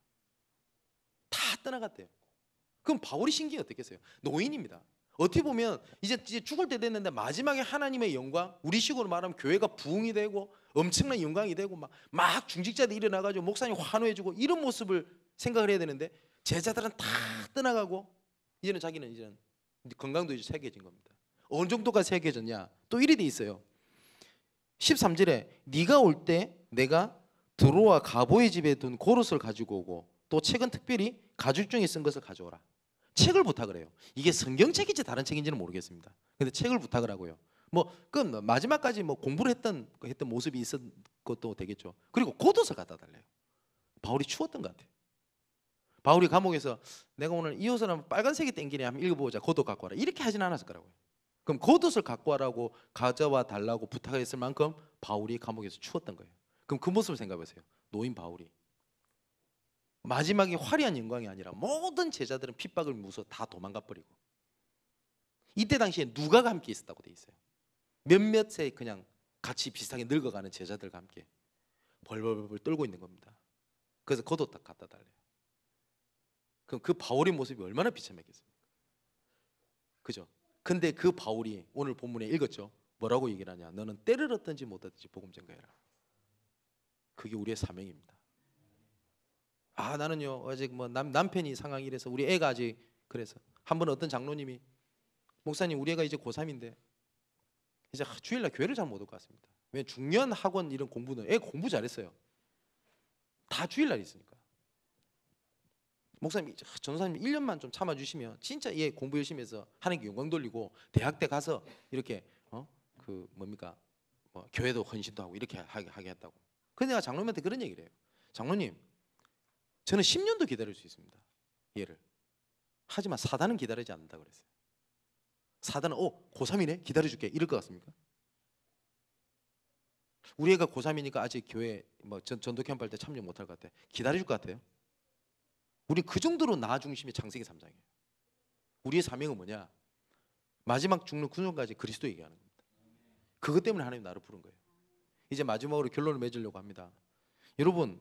다 떠나갔대요. 그럼 바울이 신경이 어떻겠어요? 노인입니다. 어떻게 보면 이제 죽을 때 됐는데 마지막에 하나님의 영광, 우리식으로 말하면 교회가 부흥이 되고 엄청난 영광이 되고 막 중직자들이 일어나가지고 목사님 환호해주고 이런 모습을 생각을 해야 되는데 제자들은 다 떠나가고 이제는 자기는 이제는 건강도 이제 새겨진 겁니다. 어느 정도가 새겨졌냐? 또 이리 돼 있어요. 13절에 네가 올 때 내가 드로아 가보의 집에 둔 고롯을 가지고 오고 또 책은 특별히 가죽 중에 쓴 것을 가져오라. 책을 부탁을 해요. 이게 성경책인지 다른 책인지는 모르겠습니다. 근데 책을 부탁을 하고요. 그 마지막까지 공부를 했던 모습이 있었 것도 되겠죠. 그리고 겉옷을 갖다 달래요. 바울이 추웠던 것 같아요. 바울이 감옥에서 내가 오늘 이 옷을 한번 빨간색이 땡기네 한번 읽어보자. 겉옷 갖고 와라. 이렇게 하진 않았을 거라고요. 그럼 겉옷을 갖고 와라고 가져와 달라고 부탁했을 만큼 바울이 감옥에서 추웠던 거예요. 그럼 그 모습을 생각해 보세요. 노인 바울이 마지막에 화려한 영광이 아니라 모든 제자들은 핍박을 무서워 다 도망가 버리고 이때 당시에 누가가 함께 있었다고 돼 있어요. 몇몇의 그냥 같이 비슷하게 늙어가는 제자들과 함께 벌벌벌 떨고 있는 겁니다. 그래서 겉옷 딱 갖다 달래요. 그럼 그 바울의 모습이 얼마나 비참했겠습니까? 그죠? 근데 그 바울이 오늘 본문에 읽었죠. 뭐라고 얘기를 하냐? 너는 때를 얻든지 못 얻든지 복음 전가해라. 그게 우리의 사명입니다. 나는요 아직 남편이 상황이 이래서 우리 애가 아직 그래서 한 번 어떤 장로님이 목사님 우리 애가 이제 고3인데 이제 주일날 교회를 잘 못 올 것 같습니다. 왜 중요한 학원 이런 공부는 애 공부 잘했어요. 다 주일날 있으니까. 목사님 전도사님 1년만 좀 참아주시면 진짜 얘 공부 열심히 해서 하나님께 영광 돌리고 대학 때 가서 이렇게 교회도 헌신도 하고 이렇게 하게 했다고. 근데 내가 장로님한테 그런 얘기를 해요. 장로님 저는 10년도 기다릴 수 있습니다. 얘를. 하지만 사단은 기다리지 않는다 그랬어요. 사단은 고3이네 기다려줄게 이럴 것 같습니까? 우리 애가 고3이니까 아직 교회 전도 캠프 할 때 참여 못할 것 같아. 기다려줄 것 같아요? 우리 그 정도로 나 중심의 창세기 3장이에요. 우리의 사명은 뭐냐? 마지막 죽는 구원까지 그리스도 얘기하는 겁니다. 그것 때문에 하나님 나를 부른 거예요. 이제 마지막으로 결론을 맺으려고 합니다. 여러분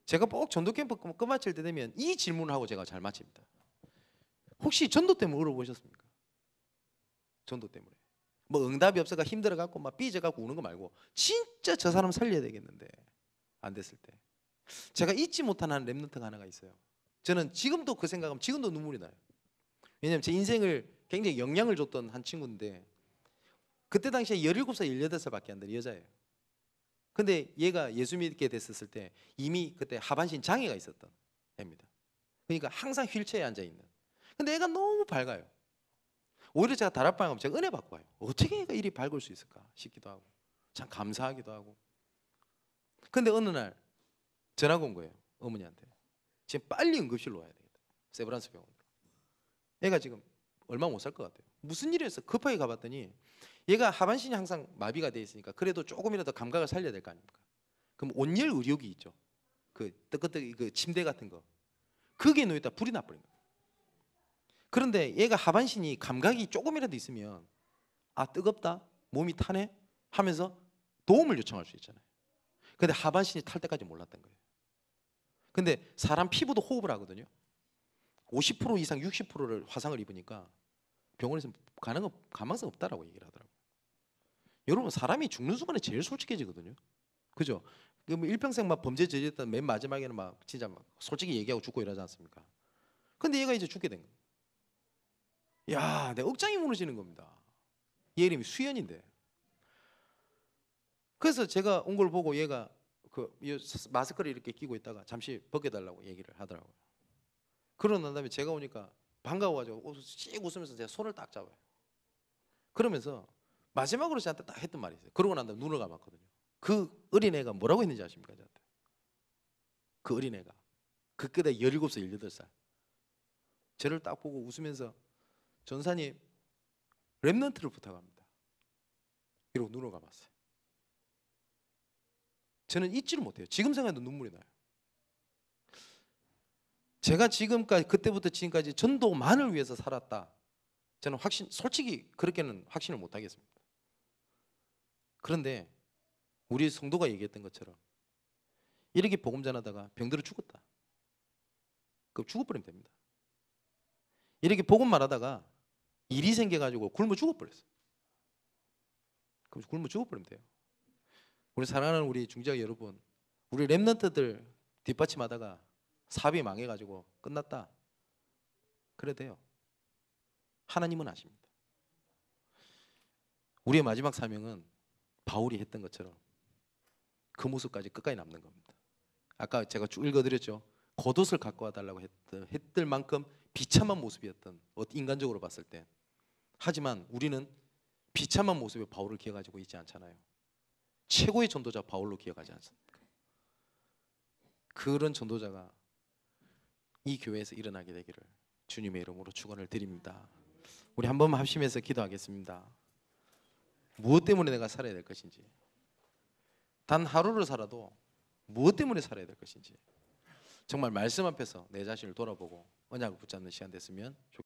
제가 꼭 전도 캠프 끝마칠 때 되면 이 질문을 하고 제가 잘 마칩니다. 혹시 전도 때문에 울어보셨습니까? 전도 때문에 응답이 없어가 힘들어갖고 삐져갖고 우는 거 말고 진짜 저 사람 살려야 되겠는데 안 됐을 때 제가 잊지 못하는 렘넌트가 하나가 있어요. 저는 지금도 그 생각하면 지금도 눈물이 나요. 왜냐하면 제 인생을 굉장히 영향을 줬던 한 친구인데 그때 당시에 17살, 18살밖에 안 되는 여자예요. 근데 얘가 예수 믿게 됐었을 때 이미 그때 하반신 장애가 있었던 애입니다. 그러니까 항상 휠체어에 앉아있는. 근데 애가 너무 밝아요. 오히려 제가 다락방에 가면 제가 은혜 받고 와요. 어떻게 애가 이리 밝을 수 있을까 싶기도 하고 참 감사하기도 하고. 근데 어느 날 전화가 온 거예요. 어머니한테. 지금 빨리 응급실로 와야 되겠다. 세브란스 병원으로. 애가 지금 얼마 못 살 것 같아요. 무슨 일이 있어? 급하게 가봤더니 얘가 하반신이 항상 마비가 돼 있으니까 그래도 조금이라도 감각을 살려야 될 거 아닙니까? 그럼 온열 의료기 있죠. 그 뜨끈뜨끈 그 침대 같은 거. 거기에 놓였다 불이 나버린 거예요. 그런데 얘가 하반신이 감각이 조금이라도 있으면 뜨겁다, 몸이 타네 하면서 도움을 요청할 수 있잖아요. 근데 하반신이 탈 때까지 몰랐던 거예요. 근데 사람 피부도 호흡을 하거든요. 50% 이상 60%를 화상을 입으니까 병원에서 가망성 없다라고 얘기를 하더라고요. 여러분 사람이 죽는 순간에 제일 솔직해지거든요. 그죠? 일평생 범죄 저질렀던 맨 마지막에는 진짜 솔직히 얘기하고 죽고 이러지 않습니까? 근데 얘가 이제 죽게 된 거예요. 야, 내 억장이 무너지는 겁니다. 얘 이름이 수연인데. 그래서 제가 온 걸 보고 얘가 이 마스크를 이렇게 끼고 있다가 잠시 벗겨달라고 얘기를 하더라고요. 그러고 난 다음에 제가 오니까 반가워가지고 씩 웃으면서 제가 손을 딱 잡아요. 그러면서 마지막으로 저한테 딱 했던 말이 있어요. 그러고 난 다음에 눈을 감았거든요. 그 어린애가 뭐라고 했는지 아십니까? 저한테. 그 어린애가 그때 17살, 18살 저를 딱 보고 웃으면서 전사님 렘넌트를 부탁합니다. 이러고 눈을 감았어요. 저는 잊지를 못해요. 지금 생각해도 눈물이 나요. 제가 지금까지 그때부터 지금까지 전도만을 위해서 살았다. 저는 솔직히 그렇게는 확신을 못 하겠습니다. 그런데 우리 성도가 얘기했던 것처럼 이렇게 복음 전하다가 병들어 죽었다. 그럼 죽어버리면 됩니다. 이렇게 복음 말하다가 일이 생겨가지고 굶어 죽어버렸어요. 그럼 굶어 죽어버리면 돼요. 우리 사랑하는 우리 중직자 여러분, 우리 렘넌트들 뒷받침하다가 사업이 망해가지고 끝났다. 그래도 돼요. 하나님은 아십니다. 우리의 마지막 사명은 바울이 했던 것처럼 그 모습까지 끝까지 남는 겁니다. 아까 제가 쭉 읽어드렸죠. 겉옷을 갖고 와달라고 했을 만큼 비참한 모습이었던 인간적으로 봤을 때. 하지만 우리는 비참한 모습의 바울을 기억하고 있지 않잖아요. 최고의 전도자 바울로 기억하지 않습니까? 그런 전도자가 이 교회에서 일어나게 되기를 주님의 이름으로 축원을 드립니다. 우리 한 번만 합심해서 기도하겠습니다. 무엇 때문에 내가 살아야 될 것인지, 단 하루를 살아도 무엇 때문에 살아야 될 것인지 정말 말씀 앞에서 내 자신을 돌아보고 언약을 붙잡는 시간 됐으면 좋겠습니다.